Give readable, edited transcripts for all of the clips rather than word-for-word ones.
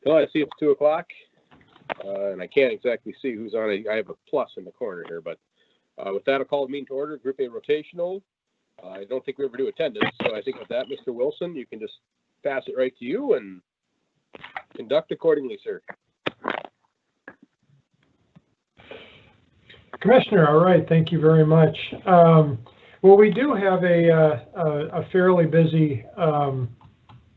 Well, I see it's 2 o'clock, and I can't exactly see who's on it. I have a plus in the corner here, but with that, I'll call the meeting to order. Group A rotational. I don't think we ever do attendance, so I think with that, Mr. Wilson, you can just pass it right to you and conduct accordingly, sir. Commissioner, all right, thank you very much. Well, we do have a fairly busy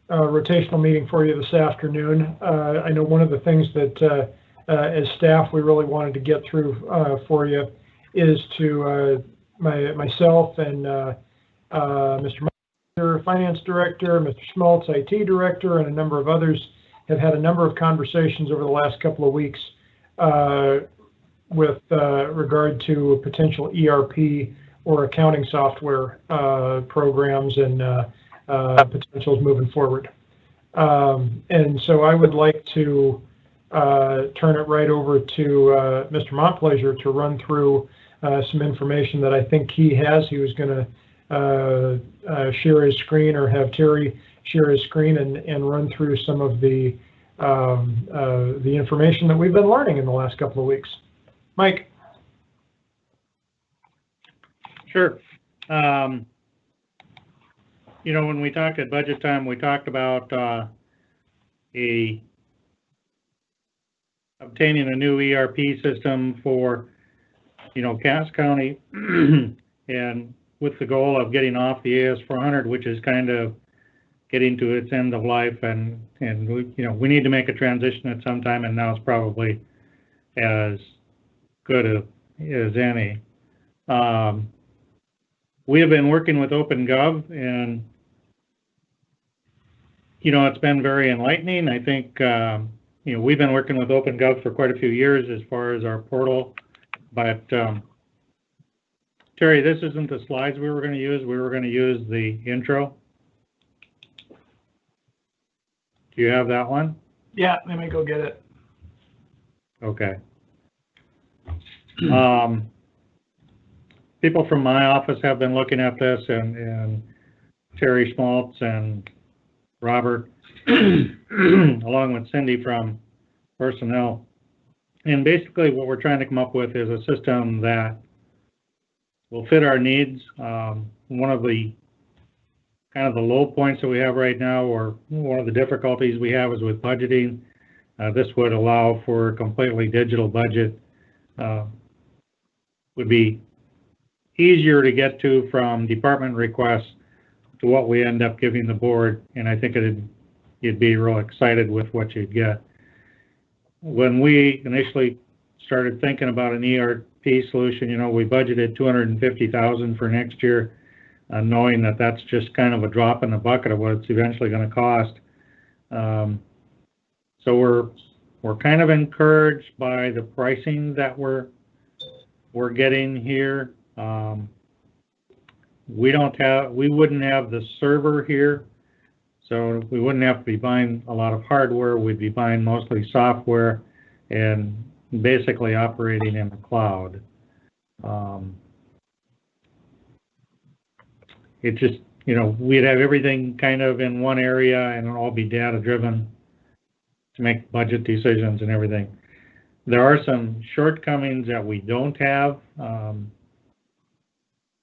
rotational meeting for you this afternoon. I know one of the things that as staff we really wanted to get through for you is to myself and Mr. Meister, Finance Director, Mr. Schmaltz, IT Director, and a number of others have had a number of conversations over the last couple of weeks with regard to potential ERP or accounting software programs and potentials moving forward. And so I would like to turn it right over to Mr. Montplaisir to run through some information that I think he has. He was going to share his screen or have Terry share his screen and run through some of the information that we've been learning in the last couple of weeks. Mike. Sure. You know, when we talked at budget time, we talked about obtaining a new ERP system for, you know, Cass County, and with the goal of getting off the AS400, which is kind of getting to its end of life, and we, you know, we need to make a transition at some time, and now it's probably as good as any. We have been working with OpenGov, and you know, it's been very enlightening. I think you know, we've been working with OpenGov for quite a few years as far as our portal, but Terry, this isn't the slides we were going to use. We were going to use the intro. Do you have that one? Yeah, let me go get it. Okay. People from my office have been looking at this, and Terry Schmaltz and Robert, along with Cindy from personnel. And basically what we're trying to come up with is a system that will fit our needs. One of the kind of the low points that we have right now, or one of the difficulties we have, is with budgeting. This would allow for a completely digital budget. Would be easier to get to from department requests to what we end up giving the board, and I think you'd be real excited with what you'd get. When we initially started thinking about an ERP solution, you know, we budgeted $250,000 for next year, knowing that that's just kind of a drop in the bucket of what it's eventually going to cost. So we're kind of encouraged by the pricing that we're getting here. We wouldn't have the server here, so we wouldn't have to be buying a lot of hardware. We'd be buying mostly software and basically operating in the cloud. It just, you know, we'd have everything kind of in one area and it'll all be data driven to make budget decisions and everything. There are some shortcomings that we don't have,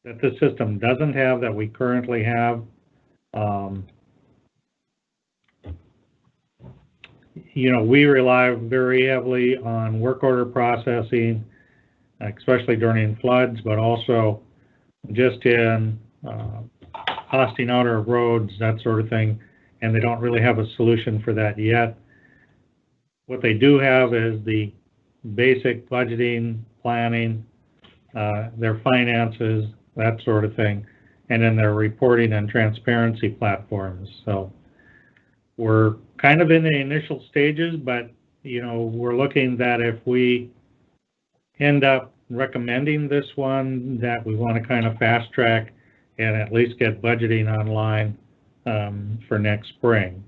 that the system doesn't have, that we currently have. You know, we rely very heavily on work order processing, especially during floods, but also just in costing out our roads, that sort of thing, and they don't really have a solution for that yet. What they do have is the basic budgeting, planning, their finances, that sort of thing, and then their reporting and transparency platforms. So we're kind of in the initial stages, but you know, we're looking that if we end up recommending this one, that we want to kind of fast track and at least get budgeting online for next spring.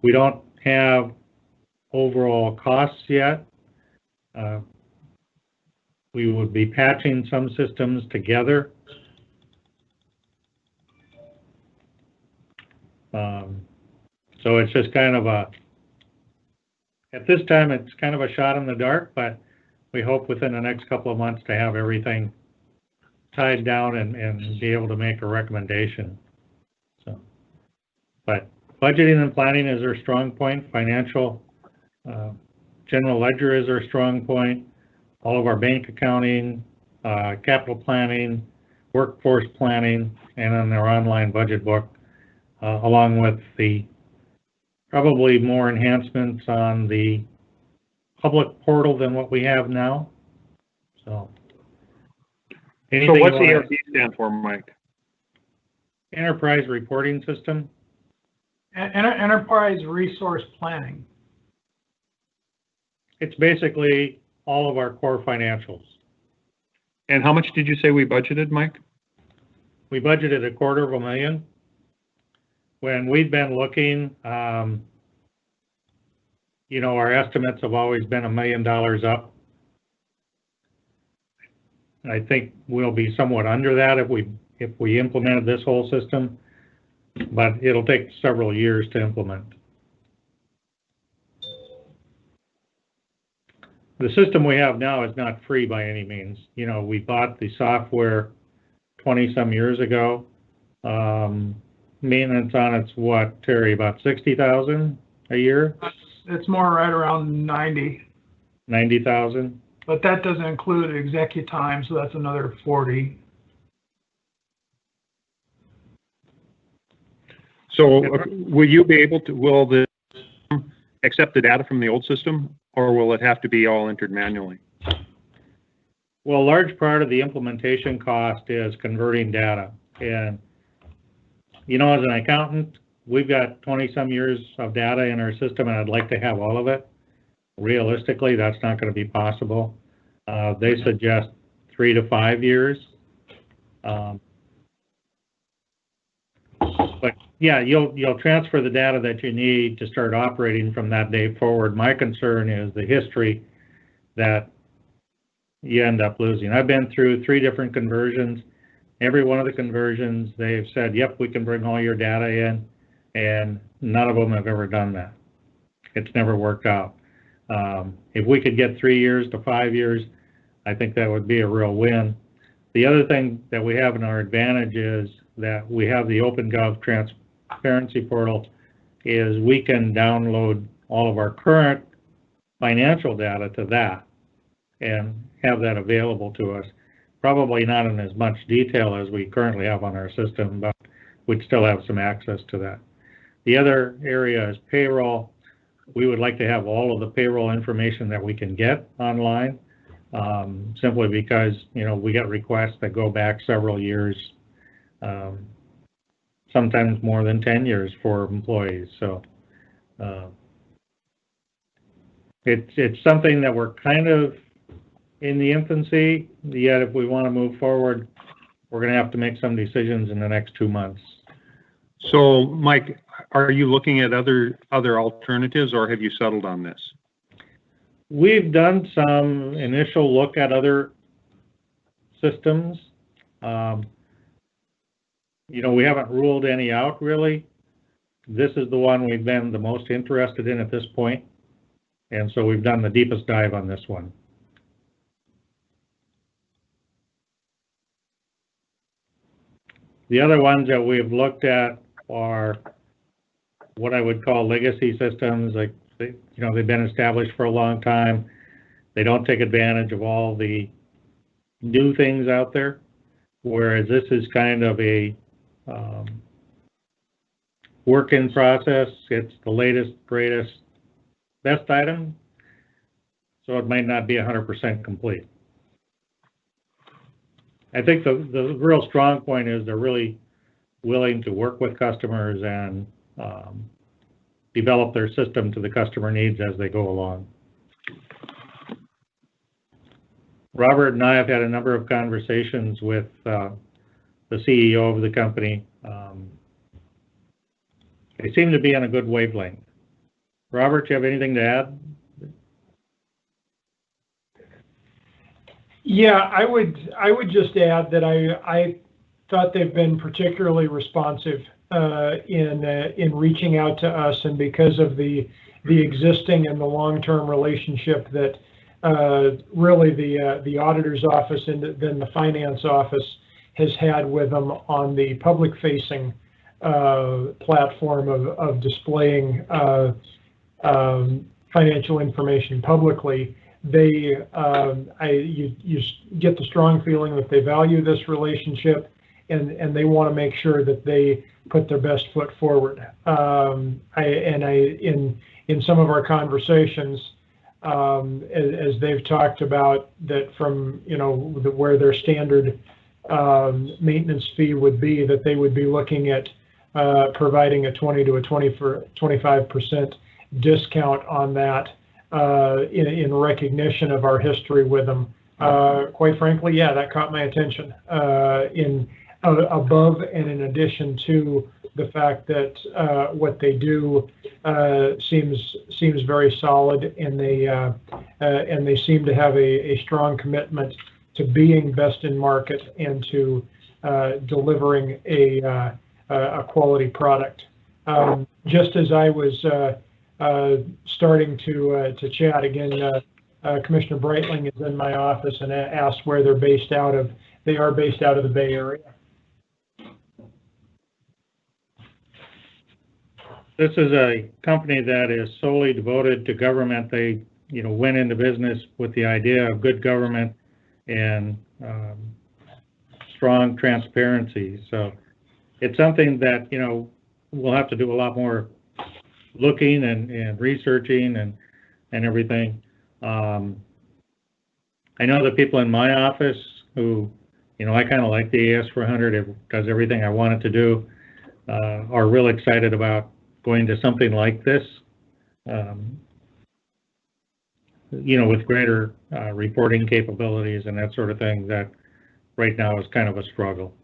We don't have overall costs yet. We would be patching some systems together. So it's just kind of at this time, it's kind of a shot in the dark, but we hope within the next couple of months to have everything tied down and be able to make a recommendation. So, but budgeting and planning is our strong point. Financial, general ledger is our strong point. All of our bank accounting, capital planning, workforce planning, and then our online budget book, along with the probably more enhancements on the public portal than what we have now. So, what's ERP stand for, Mike? Enterprise Reporting System. Enterprise Resource Planning. It's basically all of our core financials. And how much did you say we budgeted, Mike? We budgeted $250,000. When we've been looking, you know, our estimates have always been $1 million up. I think we'll be somewhat under that if we implemented this whole system, but it'll take several years to implement. The system we have now is not free by any means. You know, we bought the software 20 some years ago. Maintenance on it's what, Terry, about 60,000 a year? It's more right around 90. 90,000? But that doesn't include executive time, so that's another 40. So will you be able to, will the accept the data from the old system, or will it have to be all entered manually? Well, a large part of the implementation cost is converting data. And, you know, as an accountant, we've got 20 some years of data in our system, and I'd like to have all of it. Realistically, that's not going to be possible. They suggest 3 to 5 years. But yeah, you'll transfer the data that you need to start operating from that day forward. My concern is the history that you end up losing. I've been through 3 different conversions. Every one of the conversions, they've said, yep, we can bring all your data in, and none of them have ever done that. It's never worked out. If we could get 3 years to 5 years, I think that would be a real win. The other thing that we have in our advantage is that we have the OpenGov transparency portal, is we can download all of our current financial data to that and have that available to us. Probably not in as much detail as we currently have on our system, but we'd still have some access to that. The other area is payroll. We would like to have all of the payroll information that we can get online, simply because, you know, we get requests that go back several years, sometimes more than 10 years for employees. So it's something that we're kind of in the infancy, yet if we want to move forward, we're going to have to make some decisions in the next 2 months. So, Mike, are you looking at other alternatives, or have you settled on this? We've done some initial look at other systems. You know, we haven't ruled any out, really. This is the one we've been the most interested in at this point, and so we've done the deepest dive on this one. The other ones that we've looked at are what I would call legacy systems. Like, you know, they've been established for a long time. They don't take advantage of all the new things out there, whereas this is kind of a work in process. It's the latest, greatest, best item, so it might not be 100% complete. I think the real strong point is they're really willing to work with customers and develop their system to the customer needs as they go along. Robert and I have had a number of conversations with the CEO of the company. They seem to be on a good wavelength. Robert, do you have anything to add? Yeah, I would just add that I thought they've been particularly responsive in reaching out to us, and because of the existing and the long-term relationship that really the auditor's office and then the finance office has had with them on the public-facing platform of displaying financial information publicly. You get the strong feeling that they value this relationship, and they want to make sure that they put their best foot forward. In some of our conversations, as they've talked about that from where their standard maintenance fee would be, that they would be looking at providing a 20 to a 25% discount on that in recognition of our history with them. Quite frankly, yeah, that caught my attention. Above and in addition to the fact that what they do seems very solid, and they seem to have a strong commitment to being best in market and to delivering a quality product. Just as I was starting to chat again, Commissioner Breitling is in my office and asked where they're based out of. They are based out of the Bay Area. This is a company that is solely devoted to government. They, went into business with the idea of good government and strong transparency. So it's something that, we'll have to do a lot more looking and researching and everything. I know the people in my office who, I kind of like the AS400. It does everything I want it to do, are real excited about going to something like this, with greater reporting capabilities and that sort of thing that right now is kind of a struggle.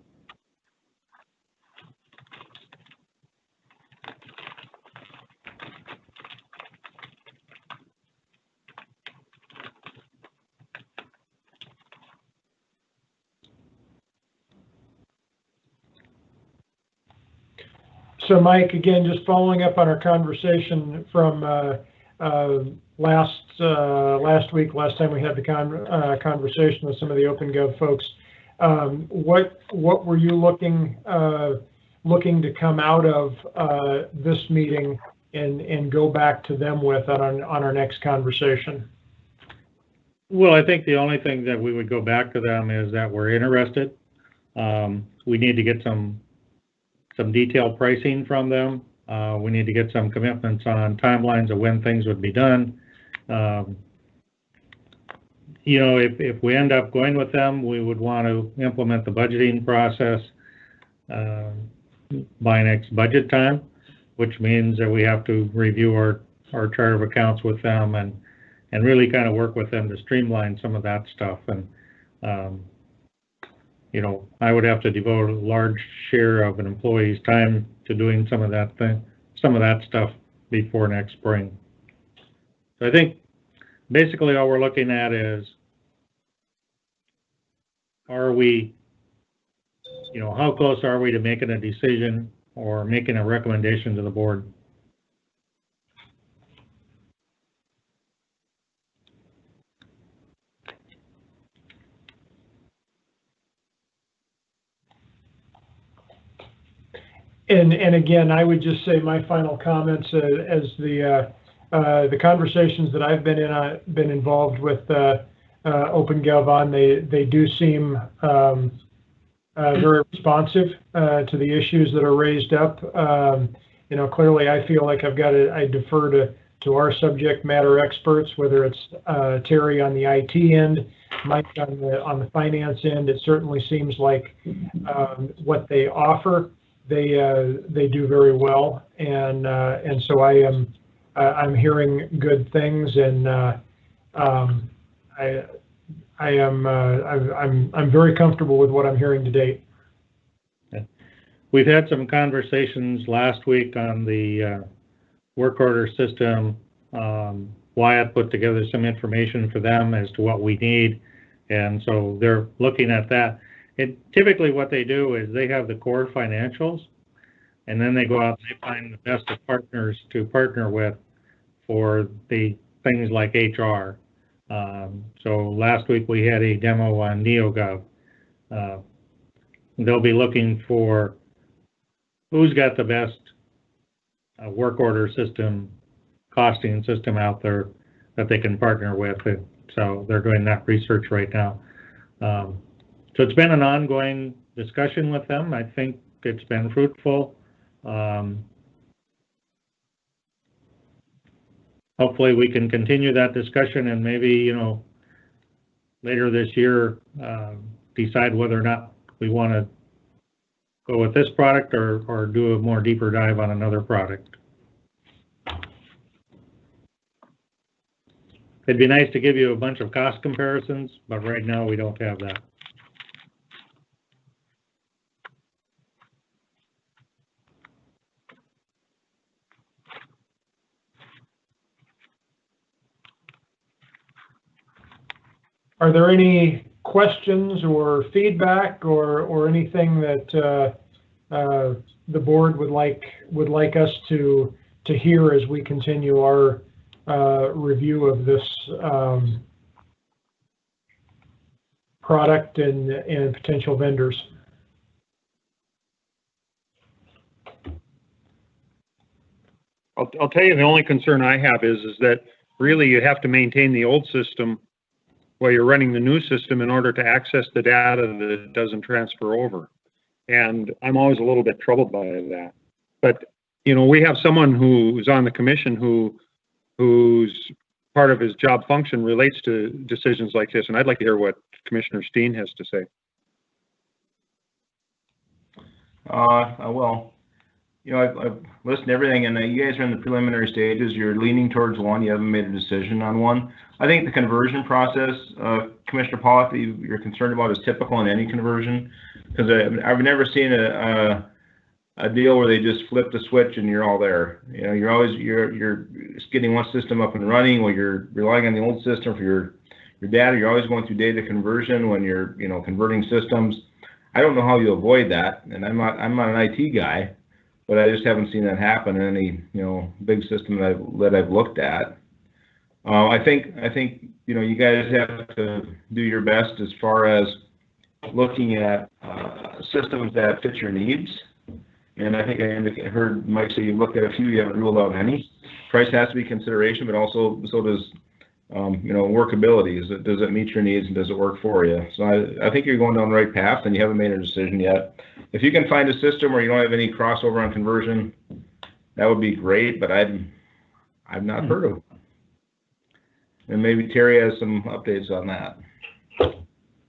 So Mike, again, just following up on our conversation from last week, last time we had the conversation with some of the OpenGov folks, what were you looking to come out of this meeting and go back to them with on our next conversation? Well, I think the only thing that we would go back to them is that we're interested. We need to get some detailed pricing from them. We need to get some commitments on timelines of when things would be done. If we end up going with them, we would want to implement the budgeting process by next budget time, which means that we have to review our chart of accounts with them and really kind of work with them to streamline some of that stuff. And I would have to devote a large share of an employee's time to doing some of that stuff before next spring. So I think basically all we're looking at is, how close are we to making a decision or making a recommendation to the board? And again, I would just say my final comments as the conversations that I've been involved with OpenGov on, they do seem very responsive to the issues that are raised up. Clearly, I feel like I defer to our subject matter experts, whether it's Terry on the IT end, Mike on the finance end. It certainly seems like what they offer, they do very well, and so I'm hearing good things, and I'm very comfortable with what I'm hearing to date. We've had some conversations last week on the work order system. Wyatt put together some information for them as to what we need, and so they're looking at that. And typically what they do is they have the core financials, and then they go out and they find the best of partners to partner with for the things like HR. So last week we had a demo on NeoGov. They'll be looking for who's got the best work order system, costing system out there that they can partner with. And so they're doing that research right now. So it's been an ongoing discussion with them. I think it's been fruitful. Hopefully we can continue that discussion and maybe, you know, later this year, decide whether or not we want to go with this product or do a more deeper dive on another product. It'd be nice to give you a bunch of cost comparisons, but right now we don't have that. Are there any questions or feedback or anything that the board would like us to hear as we continue our review of this product and potential vendors? I'll tell you, the only concern I have is that really you have to maintain the old system while you're running the new system in order to access the data that doesn't transfer over. And I'm always a little bit troubled by that. But, you know, we have someone who's on the commission whose part of his job function relates to decisions like this. And I'd like to hear what Commissioner Steen has to say. Well, you know, I've listened to everything, and you guys are in the preliminary stages. You're leaning towards one. You haven't made a decision on one. I think the conversion process, Commissioner Pollock, that you're concerned about is typical in any conversion, because I've never seen a deal where they just flip the switch and you're all there. You know, you're getting one system up and running while you're relying on the old system for your data. You're always going through data conversion when you're, you know, converting systems. I don't know how you avoid that, and I'm not an IT guy, but I just haven't seen that happen in any, you know, big system that I've looked at. I think you know, you guys have to do your best as far as looking at systems that fit your needs. And I think I heard Mike say you looked at a few, you haven't ruled out any. Price has to be consideration, but also so does you know, workability. Does it meet your needs and does it work for you? So I think you're going down the right path, and you haven't made a decision yet. If you can find a system where you don't have any crossover on conversion, that would be great. But I've not heard of it. And maybe Terry has some updates on that.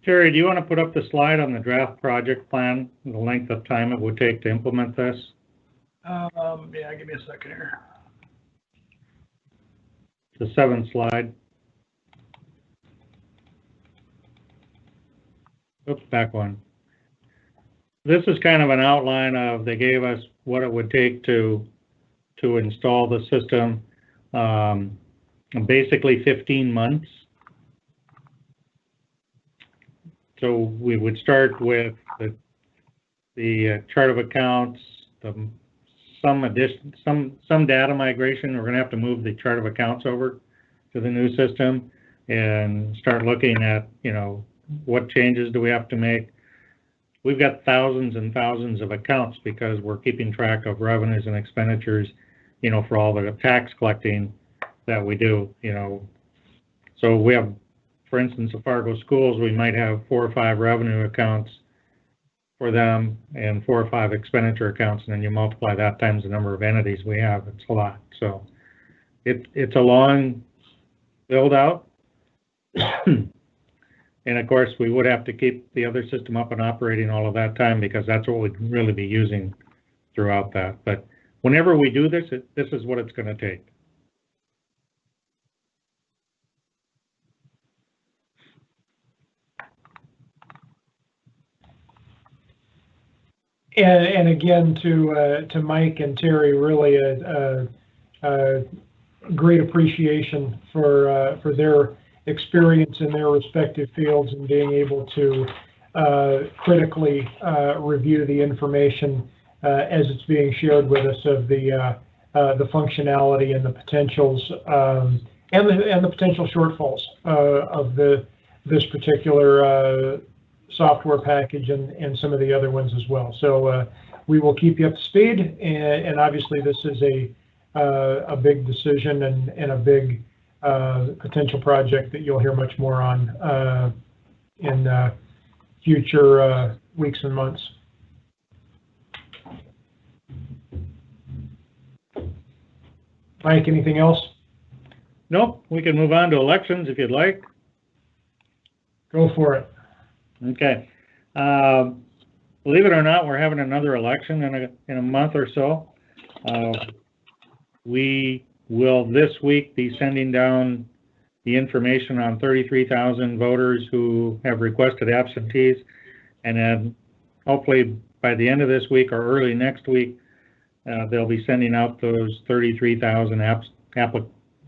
Terry, do you want to put up the slide on the draft project plan, the length of time it would take to implement this? Yeah, give me a second here. The 7th slide. Oops, back one. This is kind of an outline of, they gave us what it would take to install the system. Basically 15 months. So we would start with the chart of accounts, some data migration. We're going to have to move the chart of accounts over to the new system and start looking at, you know, what changes do we have to make. We've got thousands and thousands of accounts because we're keeping track of revenues and expenditures, you know, for all the tax collecting that we do, you know. So we have, for instance, at Fargo Schools, we might have 4 or 5 revenue accounts for them and 4 or 5 expenditure accounts, and then you multiply that times the number of entities we have. It's a lot. So it's a long build out. And of course, we would have to keep the other system up and operating all of that time, because that's what we'd really be using throughout that. But whenever we do this, this is what it's going to take. And again, to Mike and Terry, really a great appreciation for their experience in their respective fields and being able to critically review the information as it's being shared with us of the functionality and the potentials and the potential shortfalls of this particular software package and some of the other ones as well. So we will keep you up to speed, and obviously this is a big decision and a big potential project that you'll hear much more on in future weeks and months. Mike, anything else? Nope, we can move on to elections if you'd like. Go for it. Okay. Believe it or not, we're having another election in a month or so. We will this week be sending down the information on 33,000 voters who have requested absentees, and then hopefully by the end of this week or early next week, they'll be sending out those 33,000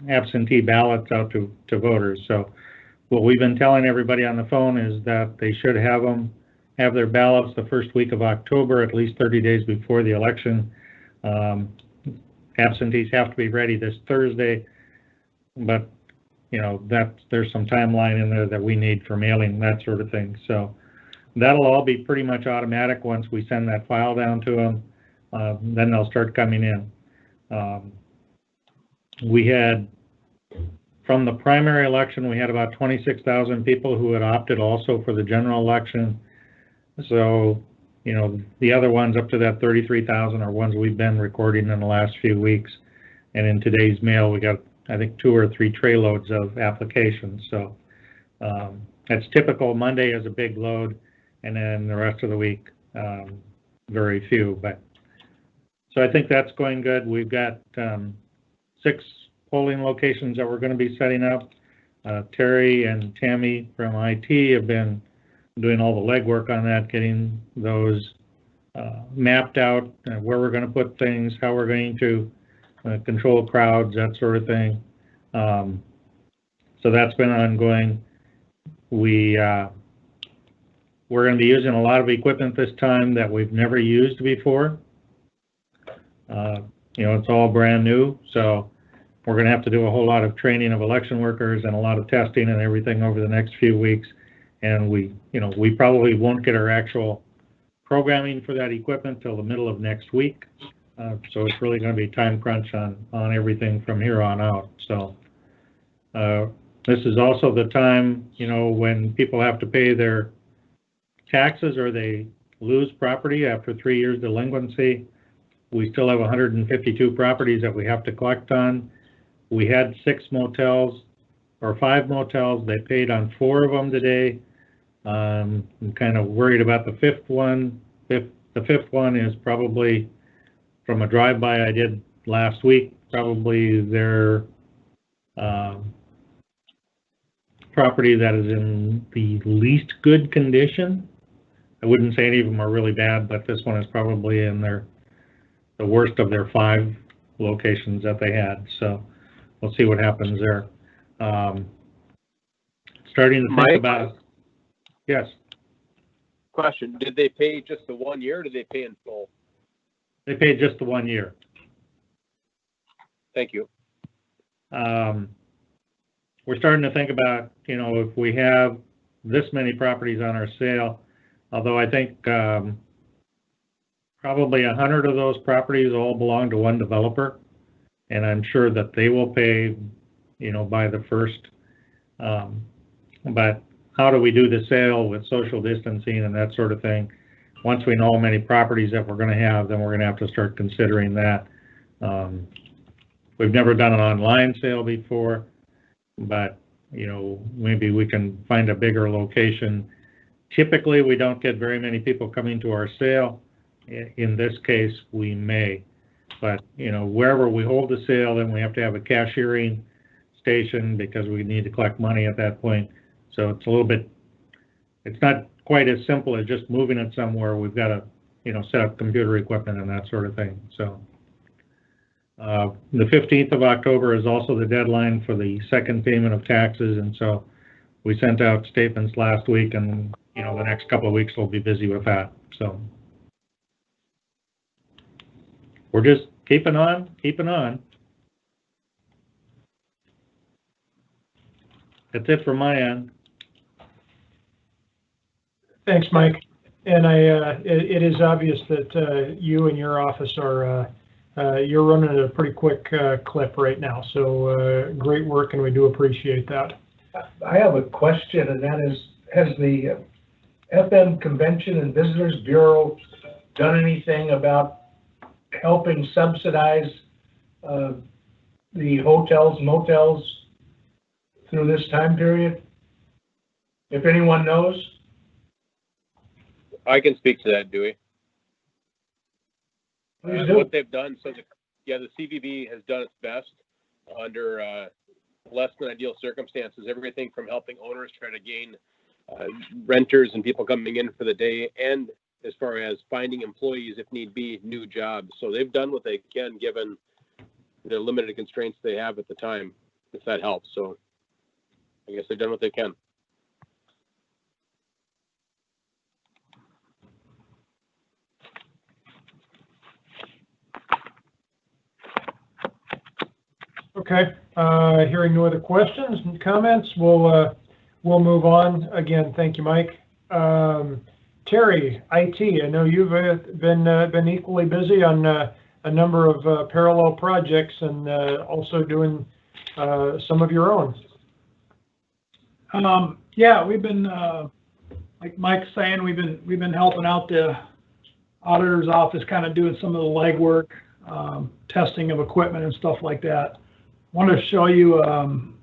absentee ballots out to voters. So what we've been telling everybody on the phone is that they should have their ballots the first week of October, at least 30 days before the election. Absentees have to be ready this Thursday, but you know, there's some timeline in there that we need for mailing, that sort of thing. So that'll all be pretty much automatic once we send that file down to them. Then they'll start coming in. We had, from the primary election, we had about 26,000 people who had opted also for the general election. So, you know, the other ones up to that 33,000 are ones we've been recording in the last few weeks. And in today's mail, we got, I think, 2 or 3 tray loads of applications. So that's typical. Monday is a big load, and then the rest of the week, very few. But so I think that's going good. We've got 6 polling locations that we're going to be setting up. Terry and Tammy from IT have been doing all the legwork on that, getting those mapped out, where we're going to put things, how we're going to control crowds, that sort of thing. So that's been ongoing. We're going to be using a lot of equipment this time that we've never used before. You know, it's all brand new, so we're going to have to do a whole lot of training of election workers and a lot of testing and everything over the next few weeks. And we probably won't get our actual programming for that equipment till the middle of next week. So it's really going to be time crunch on everything from here on out. So this is also the time, you know, when people have to pay their taxes or they lose property after 3 years delinquency. We still have 152 properties that we have to collect on. We had 6 motels or 5 motels. They paid on 4 of them today. I'm kind of worried about the 5th one. The 5th one is probably, from a drive-by I did last week, probably their property that is in the least good condition. I wouldn't say any of them are really bad, but this one is probably in the worst of their 5 locations that they had. So we'll see what happens there. Starting to think about, yes. Question, did they pay just the 1 year or did they pay in full? They paid just the 1 year. Thank you. We're starting to think about, you know, if we have this many properties on our sale, although I think probably 100 of those properties all belong to one developer, and I'm sure that they will pay, you know, by the first. But how do we do the sale with social distancing and that sort of thing? Once we know how many properties that we're going to have, then we're going to have to start considering that. We've never done an online sale before, but, you know, maybe we can find a bigger location. Typically, we don't get very many people coming to our sale. In this case, we may. But, you know, wherever we hold the sale, then we have to have a cashiering station because we need to collect money at that point. So it's a little bit, it's not quite as simple as just moving it somewhere. We've got to, you know, set up computer equipment and that sort of thing. So the 15th of October is also the deadline for the second payment of taxes. And so we sent out statements last week, and, you know, the next couple of weeks we'll be busy with that. So we're just keeping on. That's it from my end. Thanks, Mike. And it is obvious that you and your office are you're running at a pretty quick clip right now. So great work, and we do appreciate that. I have a question, and that is, has the FM Convention and Visitors Bureau done anything about helping subsidize the hotels, motels through this time period? If anyone knows? I can speak to that, Dewey. Please do. What they've done, so the CVB has done its best under less than ideal circumstances, everything from helping owners try to gain renters and people coming in for the day, and as far as finding employees, if need be, new jobs. So they've done what they can given the limited constraints they have at the time, if that helps. So I guess they've done what they can. Okay, hearing no other questions and comments, we'll move on. Again, thank you, Mike. Terry, IT, I know you've been equally busy on a number of parallel projects and also doing some of your own. Yeah, we've been, like Mike's saying, we've been helping out the auditor's office, kind of doing some of the legwork, testing of equipment and stuff like that. I want to show you an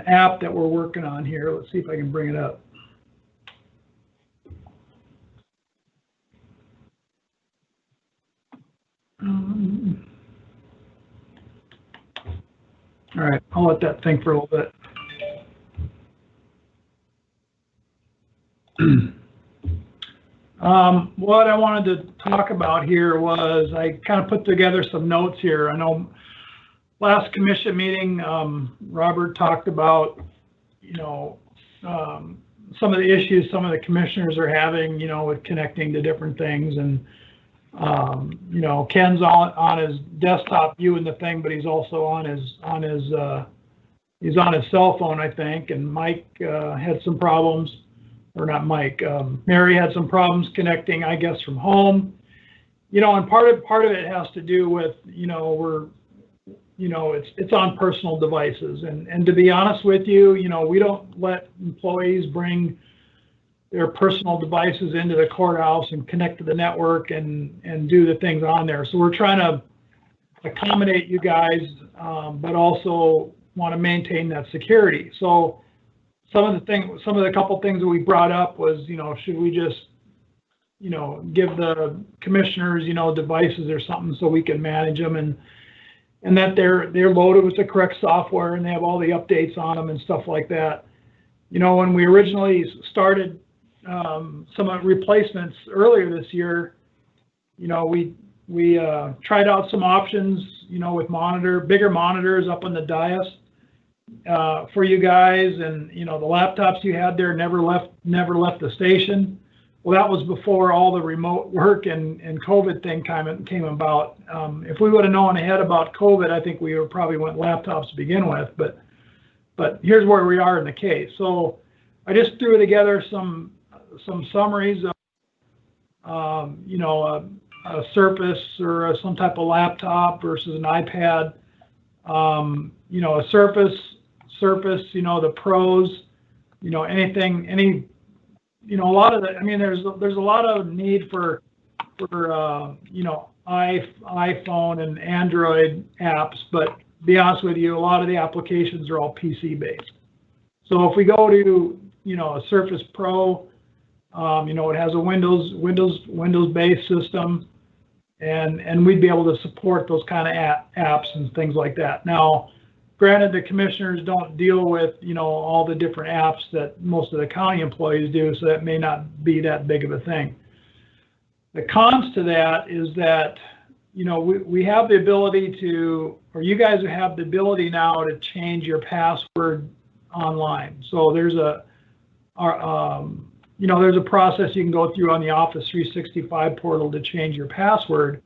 app that we're working on here. Let's see if I can bring it up. All right, I'll let that think for a little bit. What I wanted to talk about here was I kind of put together some notes here. I know last commission meeting, Robert talked about, some of the issues some of the commissioners are having, with connecting to different things. And, Ken's on his desktop viewing the thing, but he's also on his cell phone, I think. And Mike had some problems, or not Mike, Mary had some problems connecting, I guess, from home. And part of it has to do with, it's on personal devices. And to be honest with you, we don't let employees bring their personal devices into the courthouse and connect to the network and do the things on there. So we're trying to accommodate you guys, but also want to maintain that security. So some of the couple things that we brought up was, should we just, give the commissioners, devices or something so we can manage them, and that they're loaded with the correct software and they have all the updates on them and stuff like that. When we originally started some replacements earlier this year, we tried out some options, with bigger monitors up on the dais for you guys, and the laptops you had there never left the station. Well, that was before all the remote work and COVID thing came about. If we would have known ahead about COVID, I think we would probably went laptops to begin with. But here's where we are in the case. So I just threw together some summaries of, a Surface or some type of laptop versus an iPad. A Surface, the Pros, any. A lot of there's a lot of need for iPhone and Android apps, but to be honest with you, a lot of the applications are all PC based. So if we go to, a Surface Pro, it has a Windows based system, and we'd be able to support those kind of apps and things like that. Now, granted, the commissioners don't deal with, all the different apps that most of the county employees do, so that may not be that big of a thing. The cons to that is that, we have the ability to, or you guys have the ability now to change your password online. So there's a process you can go through on the Office 365 portal to change your password.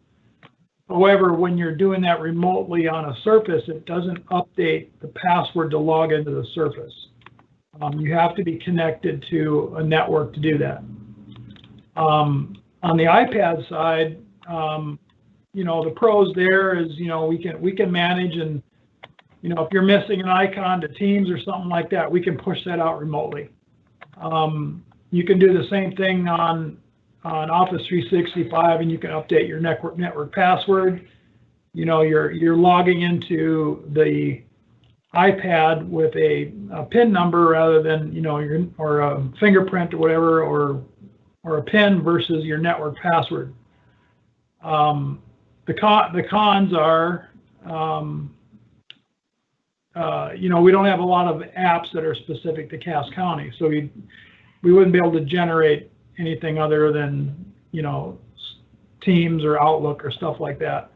However, when you're doing that remotely on a Surface, it doesn't update the password to log into the Surface. You have to be connected to a network to do that. On the iPad side, you know, the pros there is, you know, we can manage, and, you know, if you're missing an icon to Teams or something like that, we can push that out remotely. You can do the same thing on Office 365, and you can update your network password. You know, you're logging into the iPad with a PIN number rather than, you know, or a fingerprint or whatever, or a PIN versus your network password. The cons are, you know, we don't have a lot of apps that are specific to Cass County, so we wouldn't be able to generate anything other than, you know, Teams or Outlook or stuff like that.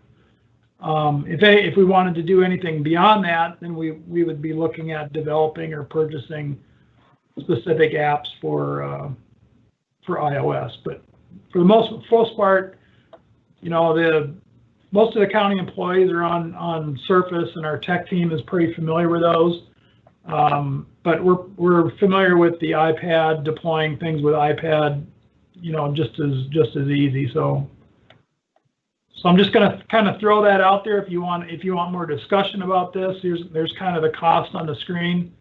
If we wanted to do anything beyond that, then we would be looking at developing or purchasing specific apps for iOS. But for the most part, you know, most of the county employees are on Surface, and our tech team is pretty familiar with those. But we're familiar with the iPad, deploying things with iPad, you know, just as easy. So I'm just going to kind of throw that out there. If you want more discussion about this, there's kind of the cost on the screen.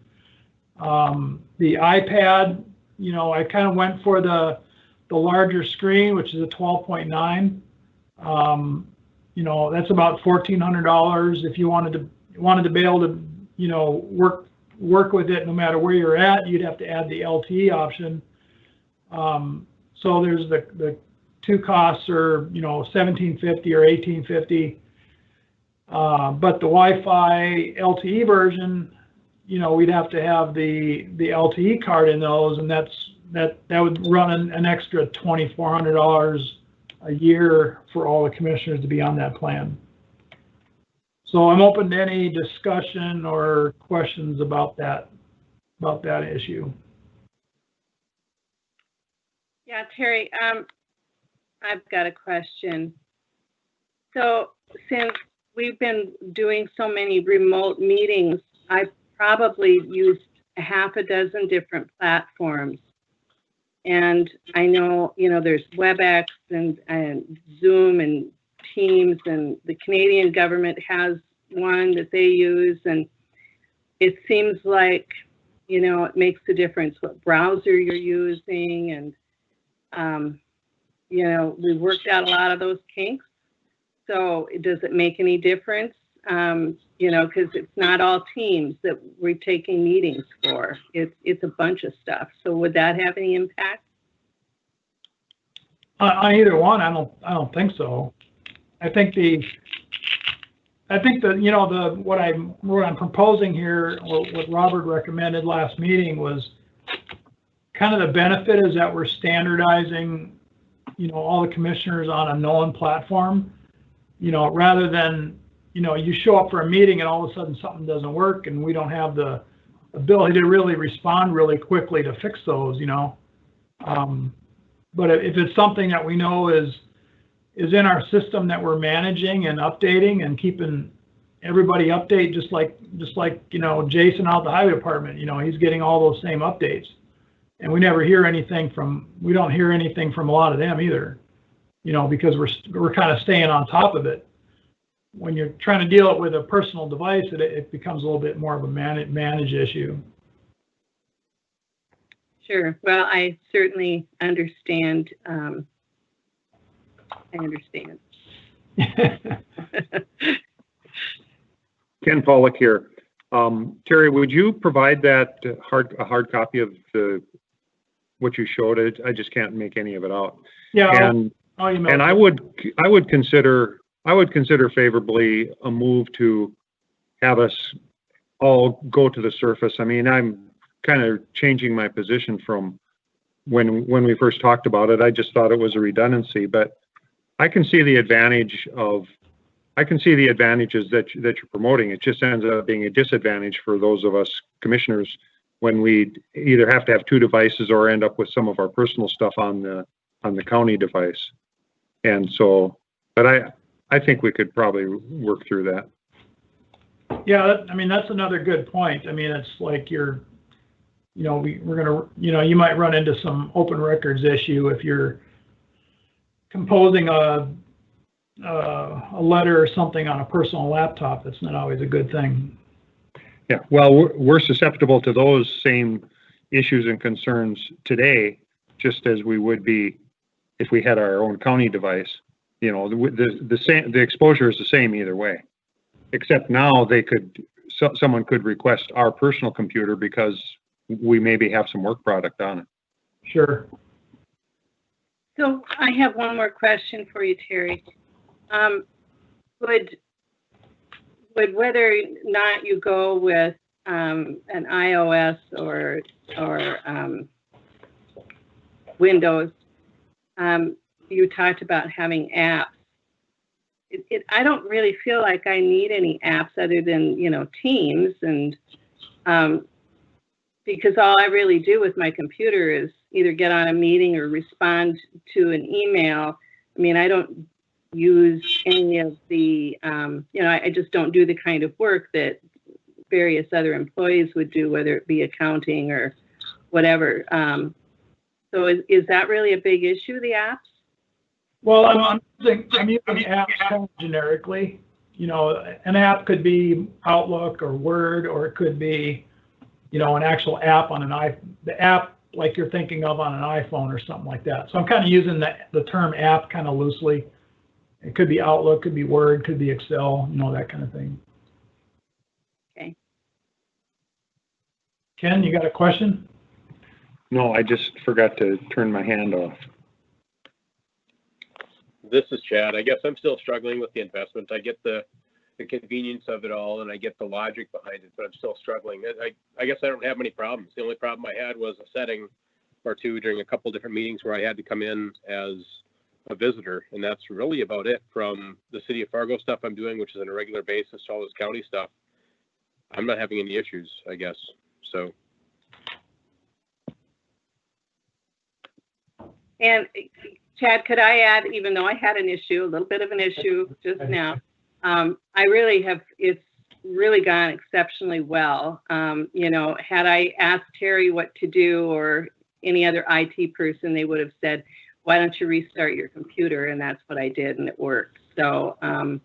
The iPad, you know, I kind of went for the larger screen, which is a 12.9. You know, that's about $1,400. If you wanted to be able to, you know, work with it no matter where you're at, you'd have to add the LTE option. So there's the two costs are, you know, $1,750 or $1,850. But the Wi-Fi LTE version, you know, we'd have to have the LTE card in those, and that would run an extra $2,400 a year for all the commissioners to be on that plan. So I'm open to any discussion or questions about that issue. Yeah, Terry, I've got a question. So since we've been doing so many remote meetings, I've probably used a half a dozen different platforms. And I know, you know, there's WebEx and Zoom and Teams, and the Canadian government has one that they use. And it seems like, you know, it makes a difference what browser you're using. And, you know, we've worked out a lot of those kinks. So does it make any difference? You know, because it's not all Teams that we're taking meetings for. It's a bunch of stuff. So would that have any impact? On either one, I don't think so. I think the you know, what I'm proposing here, what Robert recommended last meeting, was kind of the benefit is that we're standardizing, you know, all the commissioners on a known platform, you know, rather than, you know, you show up for a meeting and all of a sudden something doesn't work and we don't have the ability to really respond really quickly to fix those, you know. But if it's something that we know is in our system that we're managing and updating and keeping everybody update, just like, you know, Jason out the highway department, you know, he's getting all those same updates. And we don't hear anything from a lot of them either, you know, because we're kind of staying on top of it. When you're trying to deal it with a personal device, it becomes a little bit more of a manage issue. Sure. Well, I certainly understand. I understand. Ken Pollock here. Terry, would you provide that a hard copy of what you showed? I just can't make any of it out. Yeah. And I would consider favorably a move to have us all go to the Surface. I mean, I'm kind of changing my position from when we first talked about it. I just thought it was a redundancy, but I can see the advantages that you're promoting. It just ends up being a disadvantage for those of us commissioners when we either have to have two devices or end up with some of our personal stuff on the county device. And so, but I think we could probably work through that. Yeah, I mean, that's another good point. I mean, it's like we're gonna, you might run into some open records issue if you're composing a letter or something on a personal laptop. That's not always a good thing. Yeah, well, we're susceptible to those same issues and concerns today, just as we would be if we had our own county device. The exposure is the same either way, except now someone could request our personal computer because we maybe have some work product on it. Sure. So I have one more question for you, Terry. Would whether or not you go with an iOS or Windows, you talked about having apps. I don't really feel like I need any apps other than Teams, and because all I really do with my computer is either get on a meeting or respond to an email. I mean, I don't use any of the, I just don't do the kind of work that various other employees would do, whether it be accounting or whatever. So is that really a big issue, the apps? Well, I'm using apps kind of generically. An app could be Outlook or Word, or it could be, an actual app on the app like you're thinking of on an iPhone or something like that. So I'm kind of using the term app kind of loosely. It could be Outlook, could be Word, could be Excel, that kind of thing. Okay. Ken, you got a question? No, I just forgot to turn my hand off. This is Chad. I guess I'm still struggling with the investment. I get the convenience of it all, and I get the logic behind it, but I'm still struggling. I guess I don't have many problems. The only problem I had was a setting or two during a couple different meetings where I had to come in as a visitor, and that's really about it. From the City of Fargo stuff I'm doing, which is on a regular basis, to all this county stuff, I'm not having any issues, I guess. So. And Chad, could I add, even though I had a little bit of an issue just now, I really have, it's really gone exceptionally well. Had I asked Terry what to do or any other IT person, they would have said, why don't you restart your computer? And that's what I did, and it worked. So, I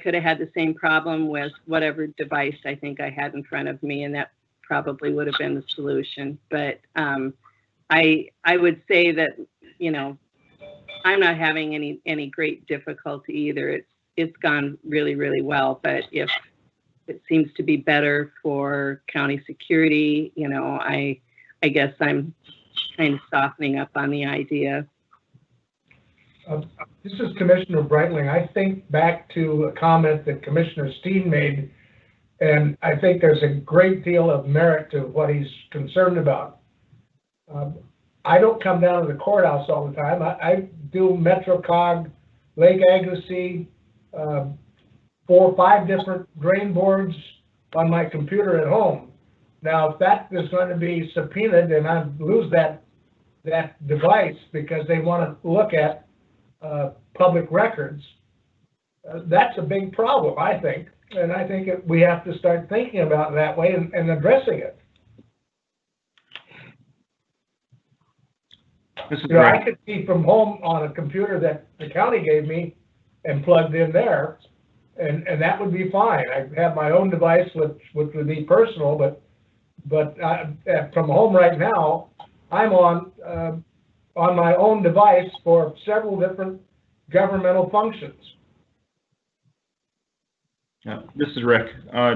could have had the same problem with whatever device I think I had in front of me, and that probably would have been the solution. But I would say that, I'm not having any great difficulty either. It's gone really, really well. But if it seems to be better for county security, I guess I'm kind of softening up on the idea. This is Commissioner Breitling. I think back to a comment that Commissioner Steen made, and I think there's a great deal of merit to what he's concerned about. I don't come down to the courthouse all the time. I do MetroCog, Lake Agassiz, 4 or 5 different drain boards on my computer at home. Now, if that is going to be subpoenaed and I lose that device because they want to look at public records, that's a big problem, I think. And I think we have to start thinking about it that way and addressing it. I could see from home on a computer that the county gave me and plugged in there, and that would be fine. I have my own device, which would be personal, but from home right now, I'm on my own device for several different governmental functions. Yeah, this is Rick.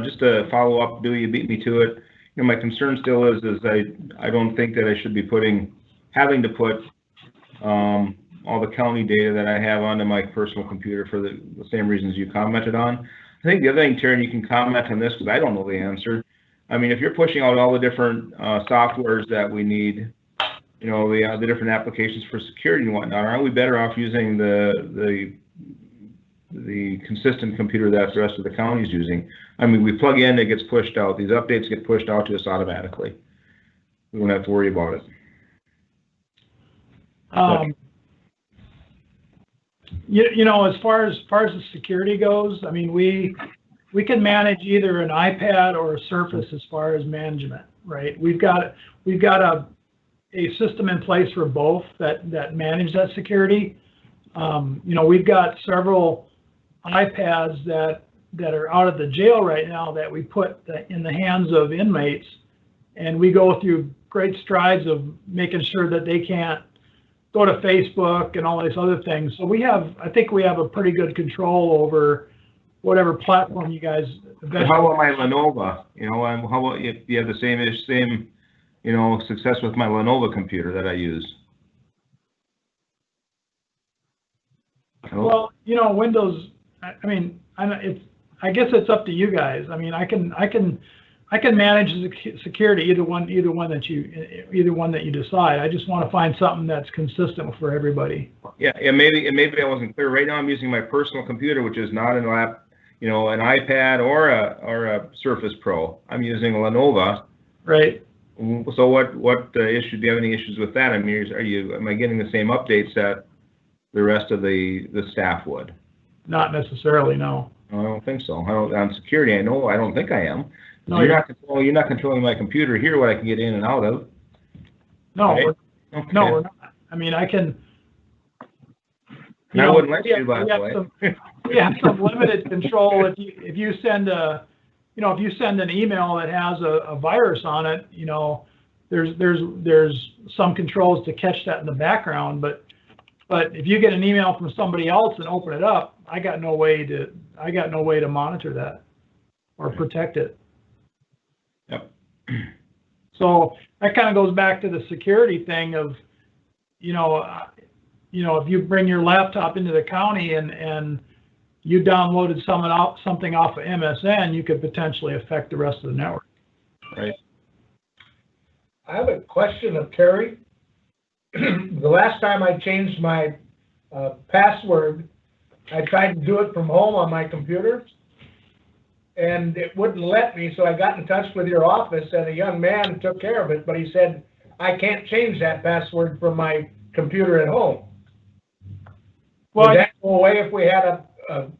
Just to follow up, Bill, you beat me to it. My concern still is I don't think that I should be having to put all the county data that I have onto my personal computer for the same reasons you commented on. I think the other thing, Terry, you can comment on this because I don't know the answer. I mean, if you're pushing out all the different softwares that we need, the different applications for security and whatnot, aren't we better off using the consistent computer that the rest of the county is using? I mean, we plug in, it gets pushed out. These updates get pushed out to us automatically. We don't have to worry about it. You know, as far as the security goes, I mean, we can manage either an iPad or a Surface as far as management, right? We've got a system in place for both that manage that security. You know, we've got several iPads that are out of the jail right now that we put in the hands of inmates, and we go through great strides of making sure that they can't go to Facebook and all these other things. So I think we have a pretty good control over whatever platform you guys eventually. How about my Lenovo? You know, how about if you have the same, you know, success with my Lenovo computer that I use? Well, you know, Windows, I mean, I guess it's up to you guys. I mean, I can manage the security either one that you decide. I just want to find something that's consistent for everybody. Yeah, maybe I wasn't clear. Right now, I'm using my personal computer, which is not an iPad or a Surface Pro. I'm using a Lenovo. Right. So what issue? Do you have any issues with that? I mean, am I getting the same updates that the rest of the staff would? Not necessarily, no. I don't think so. On security, I don't think I am. No, you're not controlling my computer here, what I can get in and out of. No, right? No, we're not. I mean, I can. I wouldn't let you, by the way. We have some limited control. If you send an email that has a virus on it, you know, there's some controls to catch that in the background, but if you get an email from somebody else and open it up, I got no way to monitor that or protect it. Yep. So that kind of goes back to the security thing of, you know, if you bring your laptop into the county and you downloaded something off of MSN, you could potentially affect the rest of the network. Right. I have a question of Terry. The last time I changed my password, I tried to do it from home on my computer, and it wouldn't let me, so I got in touch with your office, and a young man took care of it, but he said, I can't change that password from my computer at home. Well, would that go away if we had an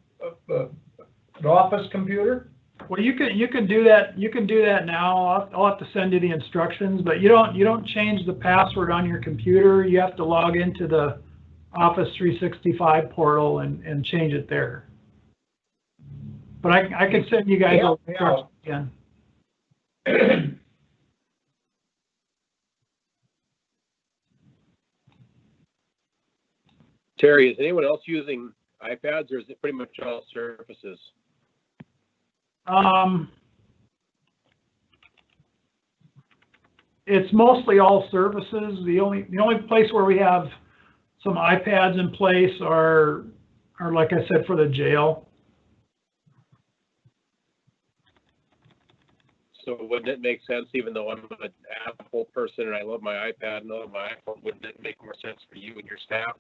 office computer? Well, you can do that. You can do that now. I'll have to send you the instructions, but you don't change the password on your computer. You have to log into the Office 365 portal and change it there. But I can send you guys those instructions again. Terry, is anyone else using iPads, or is it pretty much all Surfaces? It's mostly all Surfaces. The only place where we have some iPads in place are like I said, for the jail. So wouldn't it make sense, even though I'm an Apple person and I love my iPad and I love my iPhone, wouldn't it make more sense for you and your staff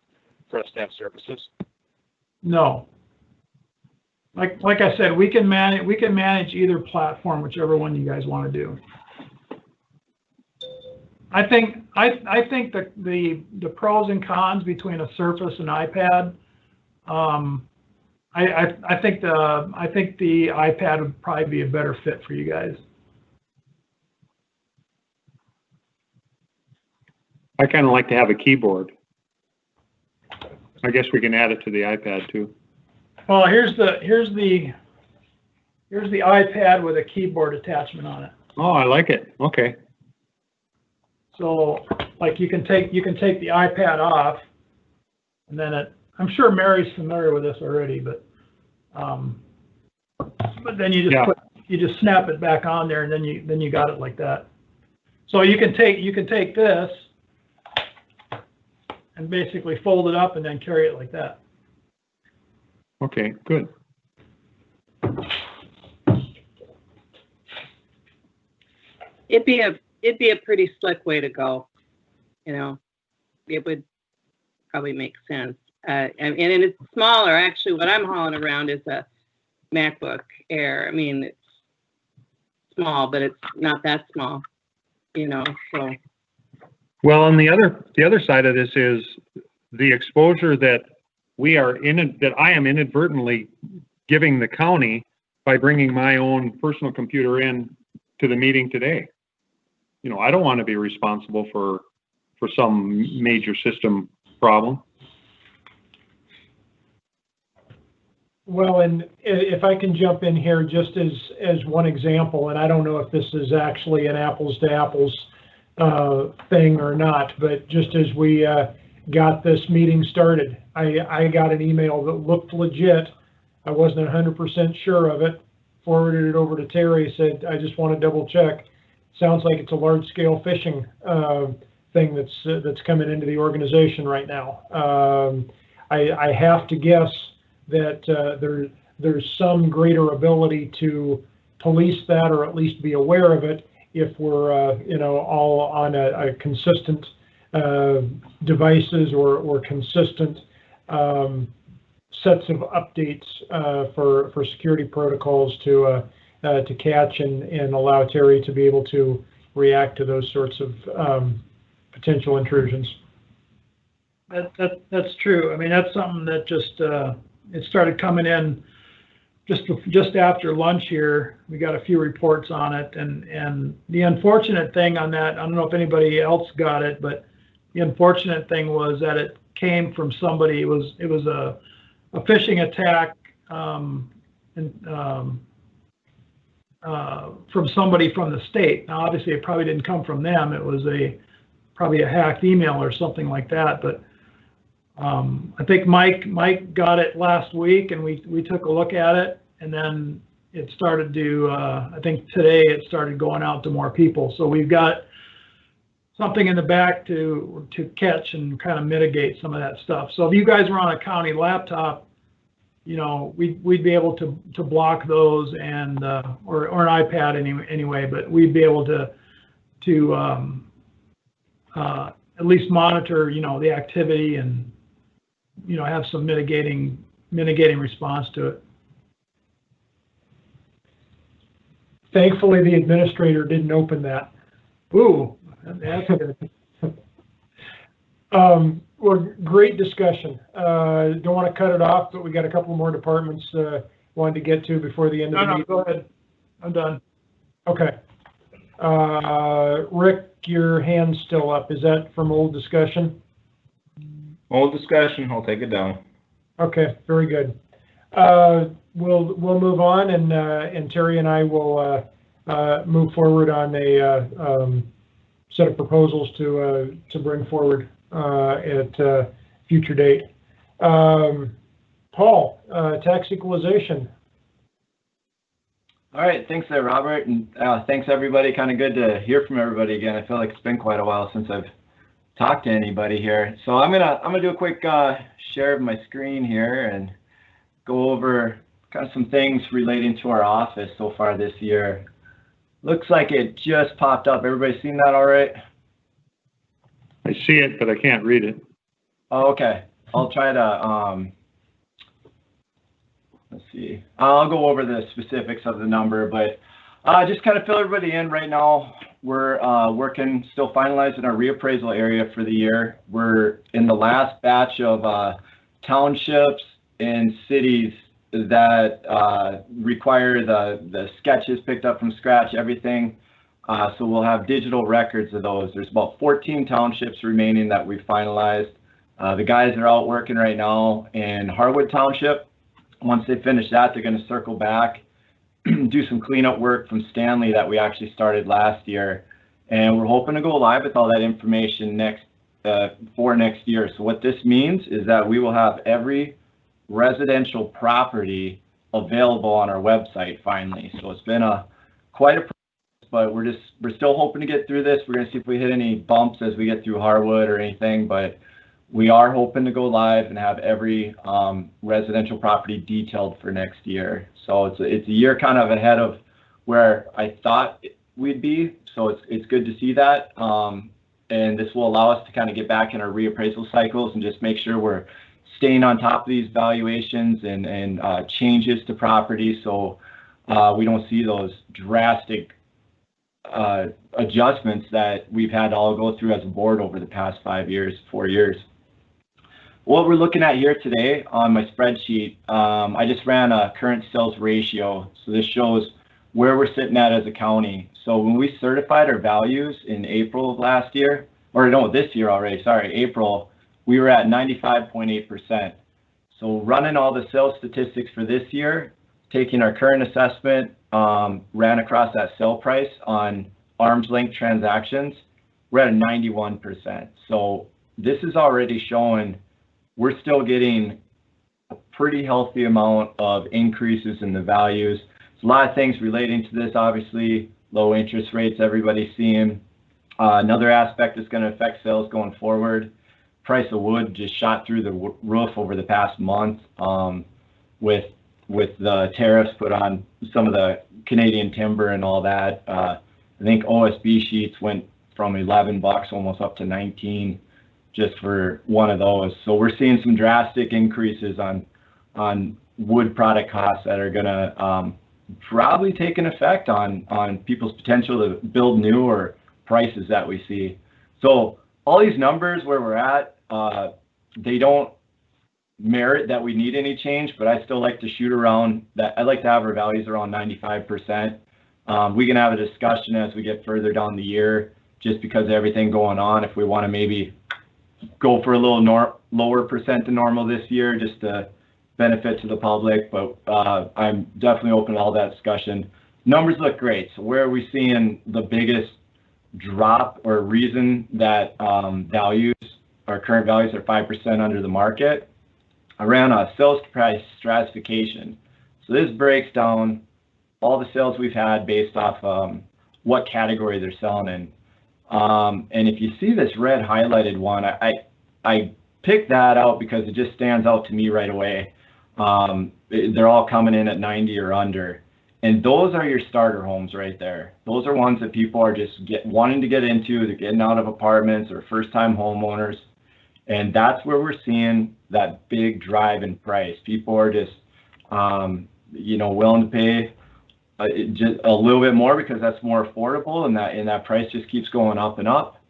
for us to have Surfaces? No. Like I said, we can manage either platform, whichever one you guys want to do. I think the pros and cons between a Surface and iPad. I think the iPad would probably be a better fit for you guys. I kind of like to have a keyboard. I guess we can add it to the iPad too. Well, here's the iPad with a keyboard attachment on it. Oh, I like it. Okay. So, like you can take the iPad off, and then I'm sure Mary's familiar with this already, but then you just snap it back on there, and then you got it like that. So you can take this and basically fold it up and then carry it like that. Okay, good. It'd be a pretty slick way to go. You know, it would probably make sense. And it's smaller. Actually, what I'm hauling around is a MacBook Air. I mean, it's small, but it's not that small. You know, so. Well, and the other side of this is the exposure that that I am inadvertently giving the county by bringing my own personal computer in to the meeting today. You know, I don't want to be responsible for some major system problem. Well, and if I can jump in here just as one example, and I don't know if this is actually an apples to apples thing or not, but just as we got this meeting started, I got an email that looked legit. I wasn't 100% sure of it. Forwarded it over to Terry, said, I just want to double check. Sounds like it's a large scale phishing thing that's coming into the organization right now. I have to guess that there's some greater ability to police that, or at least be aware of it, if we're you know, all on a consistent devices or consistent sets of updates for security protocols to catch and allow Terry to be able to react to those sorts of potential intrusions. That's true. I mean, that's something that just it started coming in just after lunch here. We got a few reports on it, and the unfortunate thing on that, I don't know if anybody else got it, but the unfortunate thing was that it came from somebody. It was a phishing attack from somebody from the state. Now, obviously, it probably didn't come from them. It was probably a hacked email or something like that. But I think Mike got it last week, and we took a look at it, and then it started to. I think today it started going out to more people. So we've got something in the back to catch and kind of mitigate some of that stuff. So if you guys were on a county laptop, you know, we'd be able to block those, and or an iPad anyway, but we'd be able to at least monitor, you know, the activity and, you know, have some mitigating response to it. Thankfully, the administrator didn't open that. Ooh, that's good. Well, great discussion. Don't want to cut it off, but we got a couple more departments wanted to get to before the end of the meeting. Go ahead. I'm done. Okay. Rick, your hand's still up. Is that from old discussion? Old discussion. I'll take it down. Okay, very good. We'll move on, and Terry and I will move forward on a set of proposals to bring forward at a future date. Paul, tax equalization. All right, thanks there, Robert, and thanks everybody. Kind of good to hear from everybody again. I feel like it's been quite a while since I've talked to anybody here. So I'm gonna do a quick share of my screen here and go over kind of some things relating to our office so far this year. Looks like it just popped up. Everybody seen that all right? I see it, but I can't read it. Oh, okay. I'll try to, let's see. I'll go over the specifics of the number, but just kind of fill everybody in right now. We're working, still finalizing our reappraisal area for the year. We're in the last batch of townships and cities that require the sketches picked up from scratch, everything. So we'll have digital records of those. There's about 14 townships remaining that we've finalized. The guys are out working right now in Harwood Township. Once they finish that, they're going to circle back, do some cleanup work from Stanley that we actually started last year. And we're hoping to go live with all that information for next year. So what this means is that we will have every residential property available on our website finally. So it's been quite a process, but we're still hoping to get through this. We're going to see if we hit any bumps as we get through Harwood or anything, but we are hoping to go live and have every residential property detailed for next year. So it's a year kind of ahead of where I thought we'd be. So it's good to see that. And this will allow us to kind of get back in our reappraisal cycles and just make sure we're staying on top of these valuations and changes to property, so we don't see those drastic adjustments that we've had to all go through as a board over the past 4 years. what we're looking at here today on my spreadsheet, I just ran a current sales ratio. So this shows where we're sitting at as a county. So when we certified our values in April of last year, or no, this year already, sorry, April, we were at 95.8%. So running all the sales statistics for this year, taking our current assessment, ran across that sale price on arm's length transactions, we're at a 91%. So this is already showing we're still getting a pretty healthy amount of increases in the values. There's a lot of things relating to this, obviously, low interest rates everybody's seeing. Another aspect that's going to affect sales going forward, price of wood just shot through the roof over the past month with the tariffs put on some of the Canadian timber and all that. I think OSB sheets went from $11 almost up to 19 just for one of those. So we're seeing some drastic increases on wood product costs that are going to probably take an effect on people's potential to build new or prices that we see. So all these numbers where we're at, they don't merit that we need any change, but I still like to shoot around that. I'd like to have our values around 95%. We can have a discussion as we get further down the year, just because of everything going on, if we want to maybe go for a little lower percent than normal this year, just to benefit to the public. But I'm definitely open to all that discussion. Numbers look great. So where are we seeing the biggest drop or reason that our current values are 5% under the market? I ran a sales price stratification. So this breaks down all the sales we've had based off what category they're selling in. And if you see this red highlighted one, I picked that out because it just stands out to me right away. They're all coming in at 90 or under. And those are your starter homes right there. Those are ones that people are just wanting to get into. They're getting out of apartments or first-time homeowners. And that's where we're seeing that big drive in price. People are just, willing to pay just a little bit more because that's more affordable, and that price just keeps going up and up.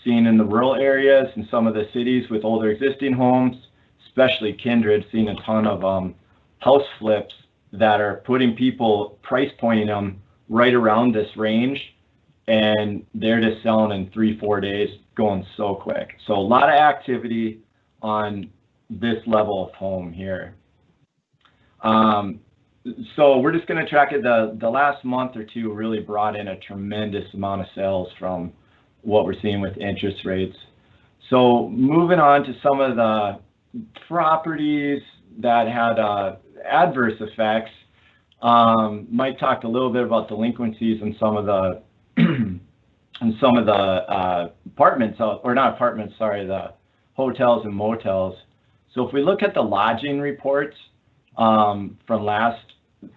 Seeing in the rural areas and some of the cities with older existing homes, especially Kindred, seeing a ton of house flips that are putting people, price pointing them right around this range, and they're just selling in 3-4 days, going so quick. So a lot of activity on this level of home here. So we're just going to track it. The last month or two really brought in a tremendous amount of sales from what we're seeing with interest rates. So moving on to some of the properties that had adverse effects. Mike talked a little bit about delinquencies in some of the apartments, or not apartments, sorry, the hotels and motels. So if we look at the lodging reports from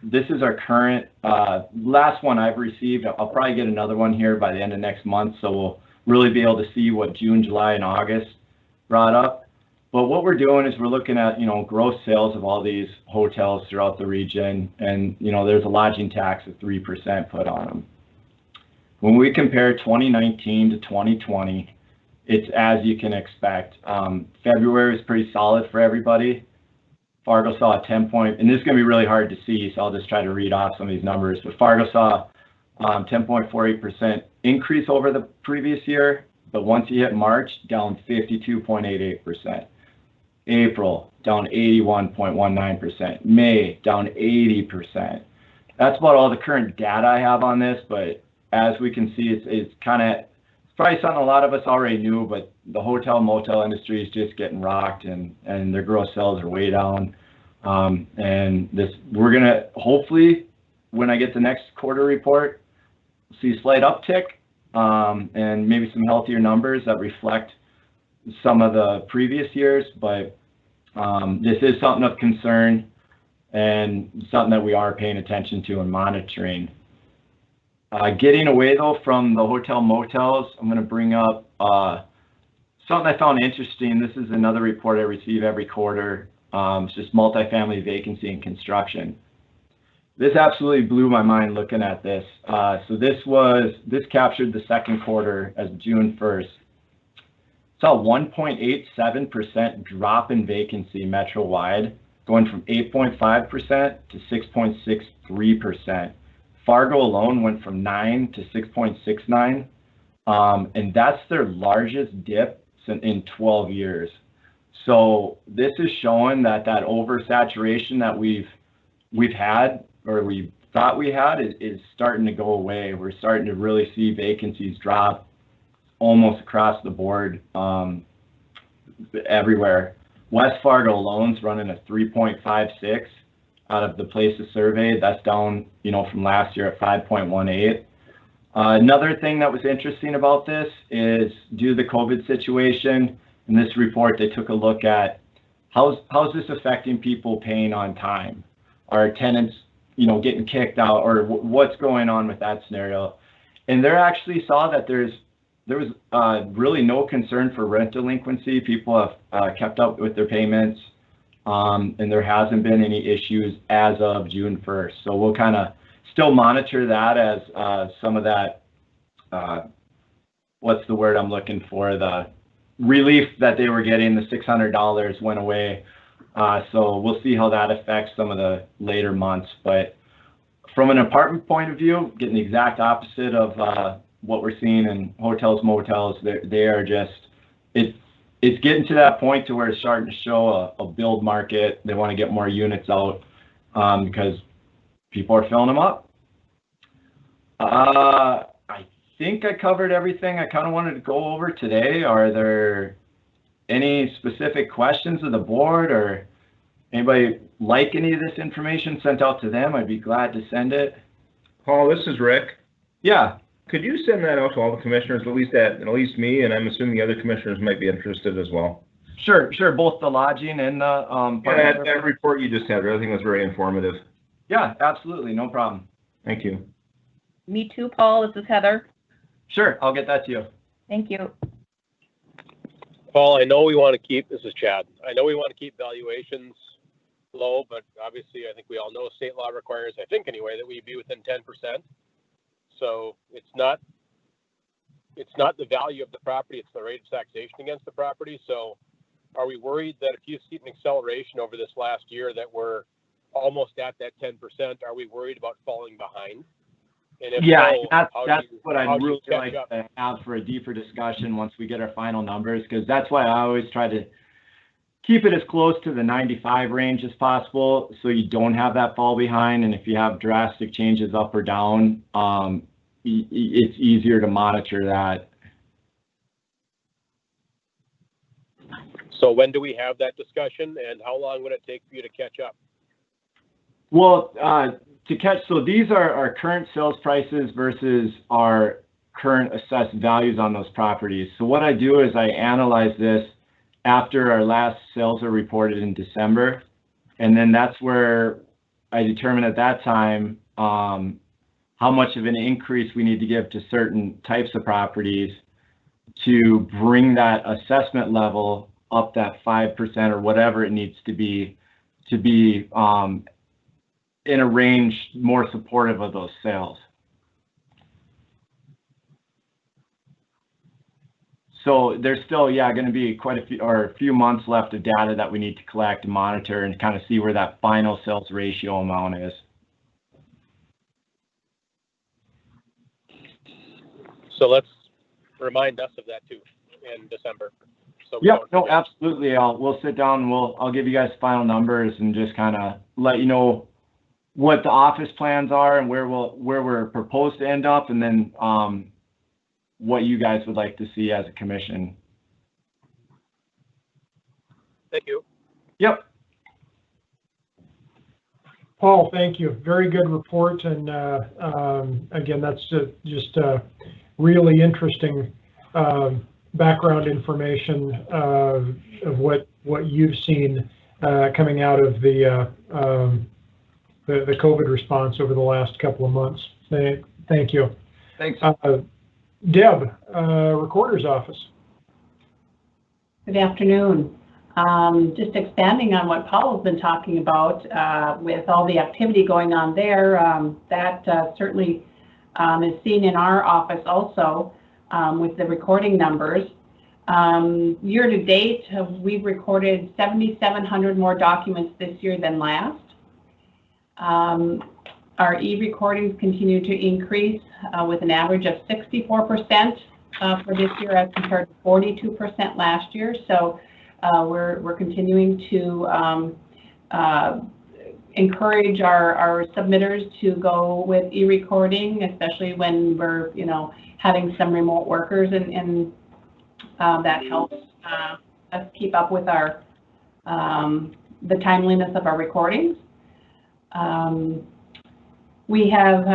this is our current last one I've received. I'll probably get another one here by the end of next month, so we'll really be able to see what June, July, and August brought up. But what we're doing is we're looking at, gross sales of all these hotels throughout the region, and, there's a lodging tax of 3% put on them. When we compare 2019 to 2020, it's as you can expect. February is pretty solid for everybody. Fargo saw a 10-point, and this is going to be really hard to see, so I'll just try to read off some of these numbers. But Fargo saw 10.48% increase over the previous year, but once you hit March, down 52.88%. April, down 81.19%. May, down 80%. That's about all the current data I have on this, but as we can see, it's probably something a lot of us already knew, but the hotel motel industry is just getting rocked, and their gross sales are way down. And we're gonna hopefully, when I get the next quarter report, see a slight uptick, and maybe some healthier numbers that reflect some of the previous years. But this is something of concern and something that we are paying attention to and monitoring. Getting away though from the hotel motels, I'm going to bring up something I found interesting. This is another report I receive every quarter. It's just multifamily vacancy and construction. This absolutely blew my mind looking at this. So this captured the second quarter as June 1st. saw 1.87% drop in vacancy metro-wide, going from 8.5% to 6.63%. Fargo alone went from 9 to 6.69, and that's their largest dip in 12 years. So this is showing that oversaturation that we've had, or we thought we had, is starting to go away. We're starting to really see vacancies drop almost across the board everywhere. West Fargo alone's running a 3.56 out of the places surveyed. That's down, from last year at 5.18. Another thing that was interesting about this is, due to the COVID situation, in this report they took a look at how's this affecting people paying on time. Are tenants, getting kicked out, or what's going on with that scenario? And they actually saw that there was really no concern for rent delinquency. People have kept up with their payments, and there hasn't been any issues as of June 1st. So we'll kind of still monitor that as some of that, what's the word I'm looking for, the relief that they were getting, the $600 went away. So we'll see how that affects some of the later months. But from an apartment point of view, getting the exact opposite of what we're seeing in hotels, motels. They are just, it's getting to that point to where it's starting to show a build market. They want to get more units out because people are filling them up. I think I covered everything I kind of wanted to go over today. Are there any specific questions of the board, or anybody like any of this information sent out to them? I'd be glad to send it. Paul, this is Rick. Yeah. Could you send that out to all the commissioners, at least me, and I'm assuming the other commissioners might be interested as well? Sure. Both the lodging and the that report you just had, I think was very informative. Yeah, absolutely, no problem. Thank you. Me too, Paul. This is Heather. Sure, I'll get that to you. Thank you. Paul, this is Chad. I know we want to keep valuations low, but obviously I think we all know state law requires, I think anyway, that we be within 10%. So it's not the value of the property, it's the rate of taxation against the property. So are we worried that if you see an acceleration over this last year that we're almost at that 10%, are we worried about falling behind? And if so, that's what I'd really like to have for a deeper discussion once we get our final numbers, because that's why I always try to keep it as close to the 95 range as possible, so you don't have that fall behind. And if you have drastic changes up or down, it's easier to monitor that. So when do we have that discussion, and how long would it take for you to catch up? Well, so these are our current sales prices versus our current assessed values on those properties. So what I do is I analyze this after our last sales are reported in December, and then that's where I determine at that time how much of an increase we need to give to certain types of properties to bring that assessment level up that 5% or whatever it needs to be in a range more supportive of those sales. So there's still, going to be quite a few months left of data that we need to collect and monitor and kind of see where that final sales ratio amount is. So let's remind us of that too in December. So no, absolutely. We'll sit down and I'll give you guys final numbers and just kind of let you know what the office plans are and where we're proposed to end up, and then what you guys would like to see as a commission. Thank you. Yep. Paul, thank you. Very good report. And again, that's just really interesting background information of what you've seen coming out of the COVID response over the last couple of months. Thank you. Thanks. Deb, Recorder's Office. Good afternoon. Just expanding on what Paul has been talking about with all the activity going on there, that certainly is seen in our office also with the recording numbers. Year to date, we've recorded 7,700 more documents this year than last. Our e-recordings continue to increase with an average of 64% for this year as compared to 42% last year. So we're continuing to encourage our submitters to go with e-recording, especially when we're, having some remote workers, and that helps us keep up with our the timeliness of our recordings. We have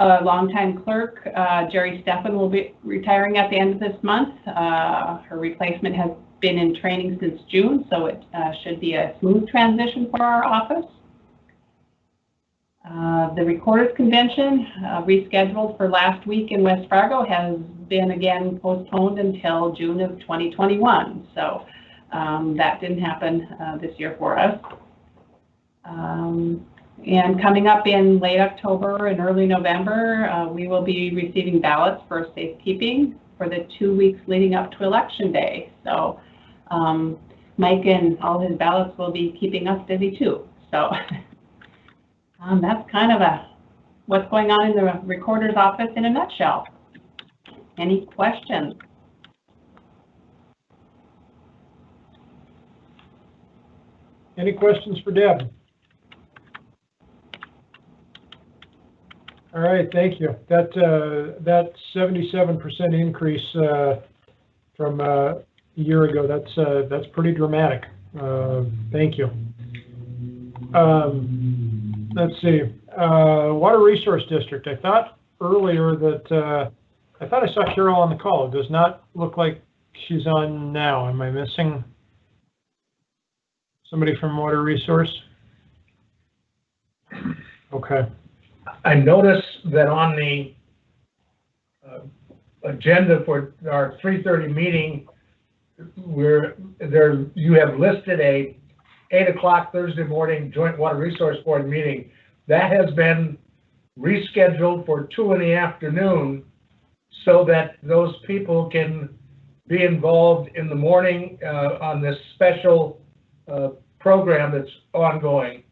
a longtime clerk, Jerry Steffen, will be retiring at the end of this month. Her replacement has been in training since June, so it should be a smooth transition for our office. The Recorders Convention, rescheduled for last week in West Fargo, has been again postponed until June of 2021. So that didn't happen this year for us. And coming up in late October and early November, we will be receiving ballots for safekeeping for the 2 weeks leading up to Election Day. So Mike and all his ballots will be keeping us busy too. So that's kind of what's going on in the recorder's office in a nutshell. Any questions? Any questions for Deb? All right, thank you. That 77% increase from a year ago, that's pretty dramatic. Thank you. Let's see. Water Resource District. I thought earlier that I thought I saw Carol on the call. It does not look like she's on now. Am I missing somebody from Water Resource? Okay. I noticed that on the agenda for our 3:30 meeting, you have listed a 8 o'clock Thursday morning Joint Water Resource Board meeting. That has been rescheduled for 2 in the afternoon so that those people can be involved in the morning on this special program that's ongoing.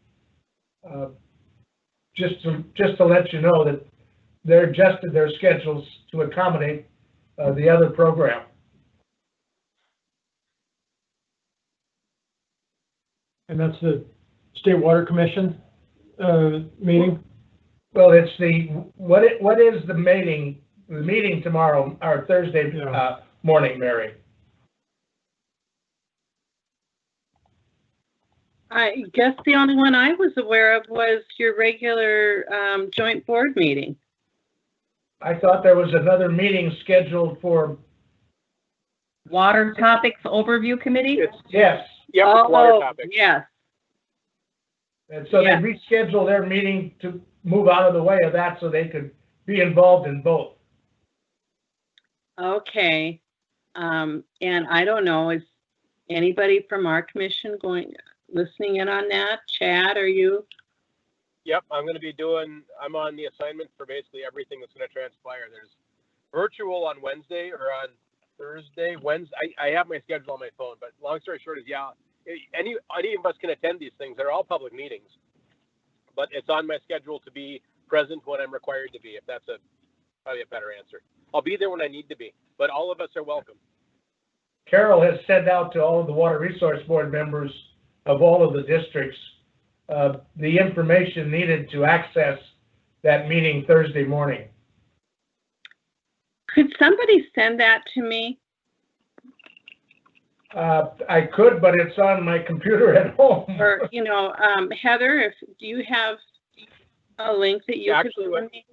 Just to let you know that they're adjusted their schedules to accommodate the other program. And that's the State Water Commission meeting? Well, it's what is the meeting? The meeting tomorrow, or Thursday morning, Mary. I guess the only one I was aware of was your regular joint board meeting. I thought there was another meeting scheduled for Water Topics Overview Committee? yes. Yep, water topic. Yes. And so they rescheduled their meeting to move out of the way of that so they could be involved in both. Okay. And I don't know, is anybody from our commission listening in on that? Chad, are you? Yep, I'm on the assignment for basically everything that's going to transpire. There's virtual on Wednesday or on Thursday. Wednesday, I have my schedule on my phone, but long story short is, any of us can attend these things. They're all public meetings, but it's on my schedule to be present when I'm required to be, if that's probably a better answer. I'll be there when I need to be, but all of us are welcome. Carol has sent out to all of the Water Resource Board members of all of the districts the information needed to access that meeting Thursday morning. Could somebody send that to me? I could, but it's on my computer at home. Or, Heather, do you have a link that you could send me?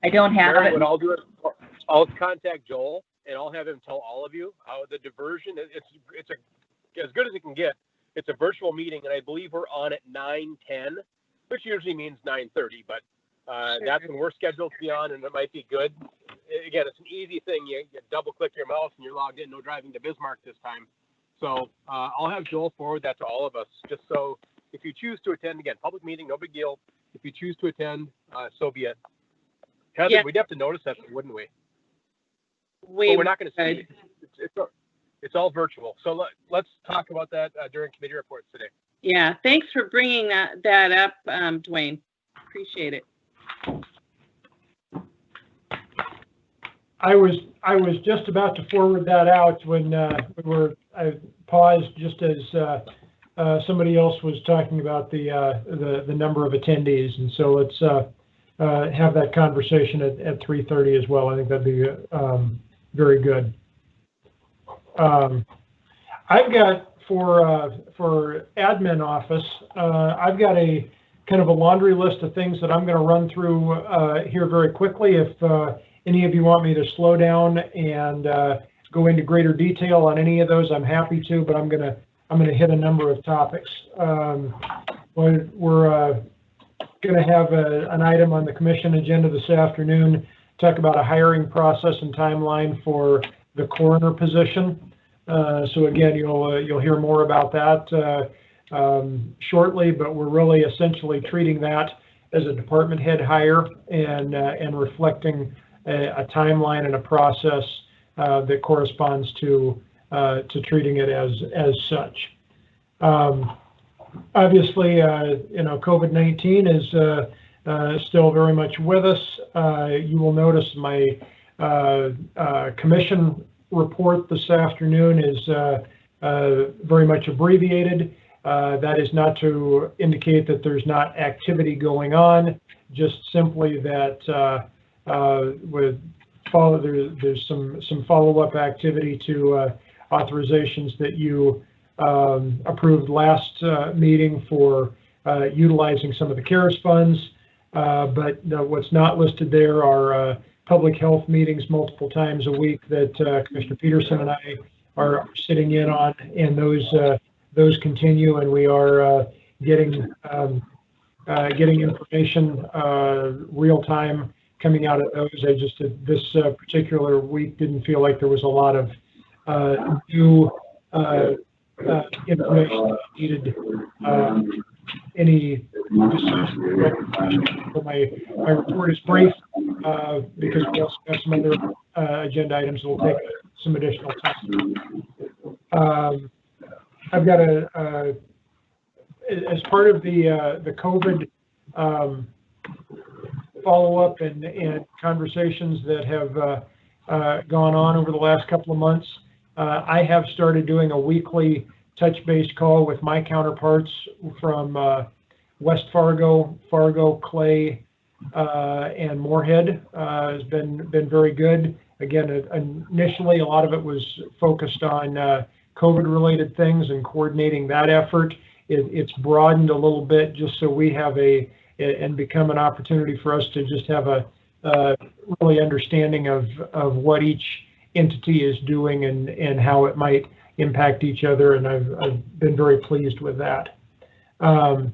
I don't have Mary, it. what I'll do is I'll contact Joel and I'll have him tell all of you how the diversion, it's as good as it can get. It's a virtual meeting, and I believe we're on at 9:10, which usually means 9:30, but Sure. That's when we're scheduled to be on, and it might be good. Again, it's an easy thing. You double-click your mouse, and you're logged in. No driving to Bismarck this time. So I'll have Joel forward that to all of us, just so if you choose to attend, again, public meeting, no big deal. If you choose to attend, so be it. Heather, we'd have to notice that, wouldn't we? we're not going to see. It's all virtual. So let's talk about that during committee reports today. Yeah, thanks for bringing that up, Dwayne. Appreciate it. I was just about to forward that out when I paused just as somebody else was talking about the number of attendees, and so let's have that conversation at 3:30 as well. I think that'd be very good. I've got for admin office, I've got a kind of a laundry list of things that I'm going to run through here very quickly. If any of you want me to slow down and go into greater detail on any of those, I'm happy to. But I'm gonna hit a number of topics. We're going to have an item on the commission agenda this afternoon, talk about a hiring process and timeline for the coroner position. So again, you'll hear more about that shortly, but we're really essentially treating that as a department head hire and reflecting a timeline and a process that corresponds to treating it as such. Obviously, COVID-19 is still very much with us. You will notice my commission report this afternoon is very much abbreviated. That is not to indicate that there's not activity going on, just simply that there's some follow-up activity to authorizations that you approved last meeting for utilizing some of the CARES funds. But what's not listed there are public health meetings multiple times a week that Commissioner Peterson and I are sitting in on, and those continue, and we are getting information real time coming out of those. I just this particular week didn't feel like there was a lot of new information needed. Any my report is brief because we also have some other agenda items that will take some additional time. I've got as part of the COVID follow-up and conversations that have gone on over the last couple of months, I have started doing a weekly touch base call with my counterparts from West Fargo, Clay, and Moorhead. Has been very good. Again, initially a lot of it was focused on COVID-related things and coordinating that effort. It's broadened a little bit just so we have and become an opportunity for us to just have a really understanding of what each entity is doing and how it might impact each other, and I've been very pleased with that. I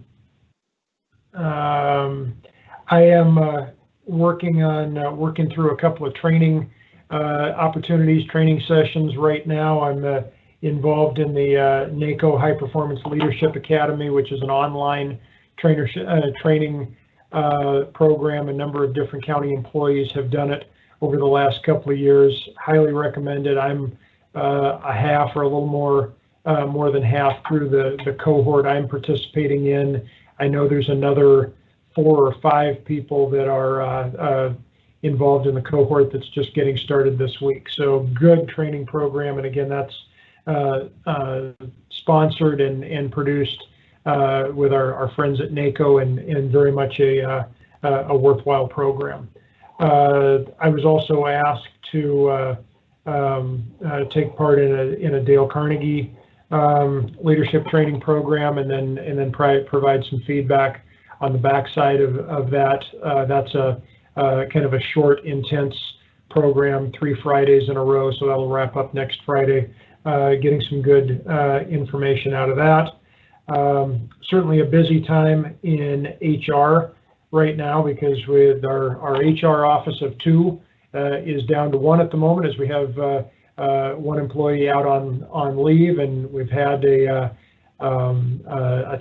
am working through a couple of training opportunities, training sessions right now. I'm involved in the NACO High Performance Leadership Academy, which is an online training program. A number of different county employees have done it over the last couple of years. Highly recommended. I'm a half or a little more than half through the cohort I'm participating in. I know there's another 4 or 5 people that are involved in the cohort that's just getting started this week. So good training program, and again, that's sponsored and produced with our friends at NACO, and very much a worthwhile program. I was also asked to take part in a Dale Carnegie leadership training program, and then provide some feedback on the backside of that. That's a kind of a short, intense program, 3 Fridays in a row, so that'll wrap up next Friday. Getting some good information out of that. Certainly a busy time in HR right now, because with our HR office of 2 is down to 1 at the moment, as we have 1 employee out on leave, and we've had a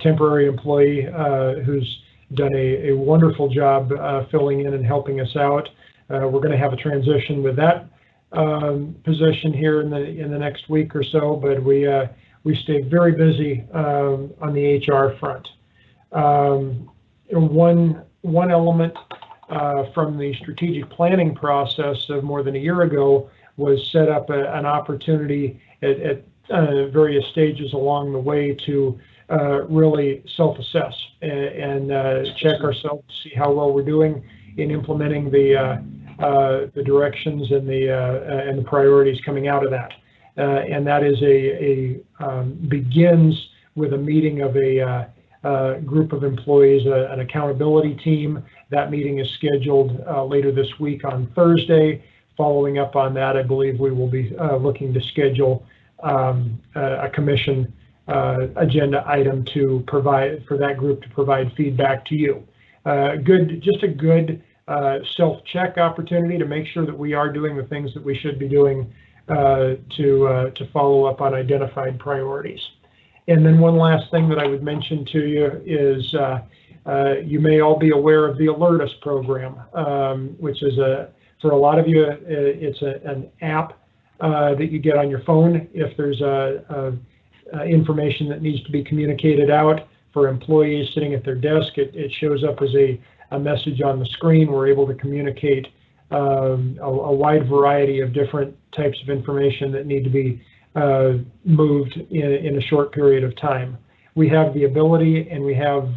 temporary employee who's done a wonderful job filling in and helping us out. We're going to have a transition with that position here in the next week or so, but we stay very busy on the HR front. One element from the strategic planning process of more than a year ago was set up an opportunity at various stages along the way to really self-assess and check ourselves, see how well we're doing in implementing the directions and the priorities coming out of that. And that is begins with a meeting of a group of employees, an accountability team. That meeting is scheduled later this week on Thursday. Following up on that, I believe we will be looking to schedule a commission agenda item to provide for that group to provide feedback to you. Just a good self-check opportunity to make sure that we are doing the things that we should be doing to follow up on identified priorities. And then one last thing that I would mention to you is you may all be aware of the Alertus program, which is for a lot of you, it's an app that you get on your phone if there's information that needs to be communicated out for employees sitting at their desk. It shows up as a message on the screen. We're able to communicate a wide variety of different types of information that need to be moved in a short period of time. We have the ability and we have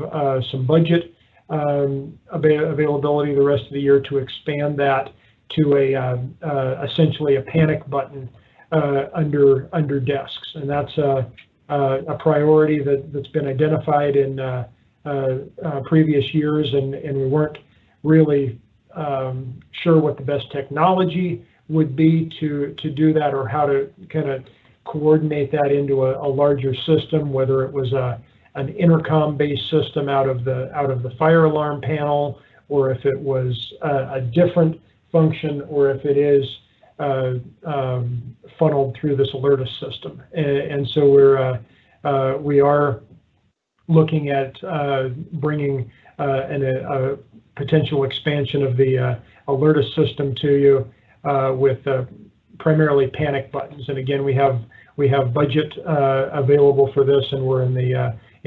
some budget availability the rest of the year to expand that to essentially a panic button under desks, and that's a priority that's been identified in previous years, and we weren't really sure what the best technology would be to do that, or how to kind of coordinate that into a larger system, whether it was an intercom-based system out of the fire alarm panel, or if it was a different function, or if it is funneled through this Alertus system. And so we are looking at bringing a potential expansion of the Alertus system to you with primarily panic buttons. And again, we have budget available for this, and we're in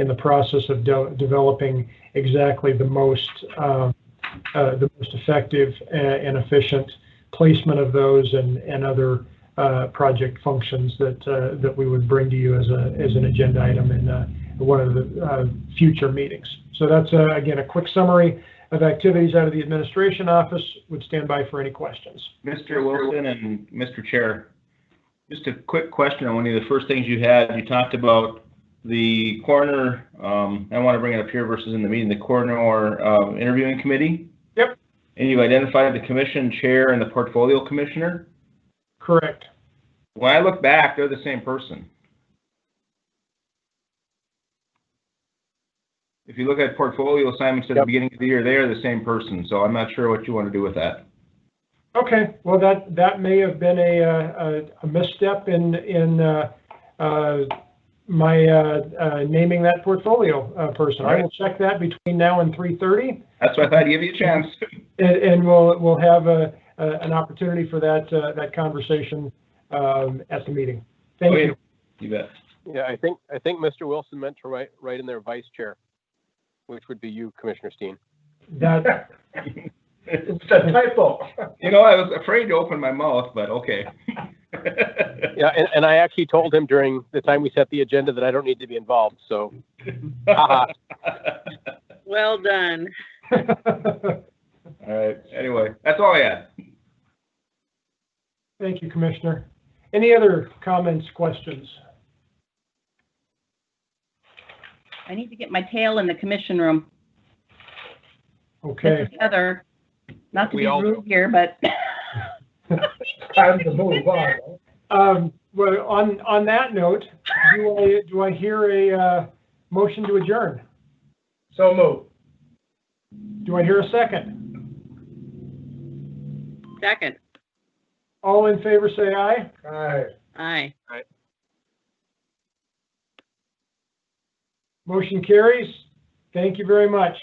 the process of developing exactly the most effective and efficient placement of those and other project functions that we would bring to you as an agenda item in one of the future meetings. So that's again a quick summary of activities out of the administration office. Would stand by for any questions. Mr. Wilson and Mr. Chair, just a quick question on one of the first things you had. You talked about the coroner, I want to bring it up here versus in the meeting, the coroner interviewing committee. Yep. And you've identified the commission chair and the portfolio commissioner? Correct. When I look back, they're the same person. If you look at portfolio assignments at the beginning of the year, they are the same person. So I'm not sure what you want to do with that. Okay. Well, that may have been a misstep in my naming that portfolio person. Right. I will check that between now and 3:30. That's why I thought I'd give you a chance. And we'll have an opportunity for that conversation at the meeting. Thank you. You bet. Yeah, I think Mr. Wilson meant to write in there vice chair, which would be you, Commissioner Steen. That it's a typo. You know, I was afraid to open my mouth, but okay. Yeah, and I actually told him during the time we set the agenda that I don't need to be involved, so. Well done. All right, anyway, that's all I had. Thank you, Commissioner. Any other comments, questions? I need to get my tail in the commission room. Okay. This is Heather. Not to We be all rude here, but Time to move on. Well, on that note, do I hear a motion to adjourn? So move. Do I hear a second? Second. All in favor, say aye. Aye. Aye. Motion carries. Thank you very much.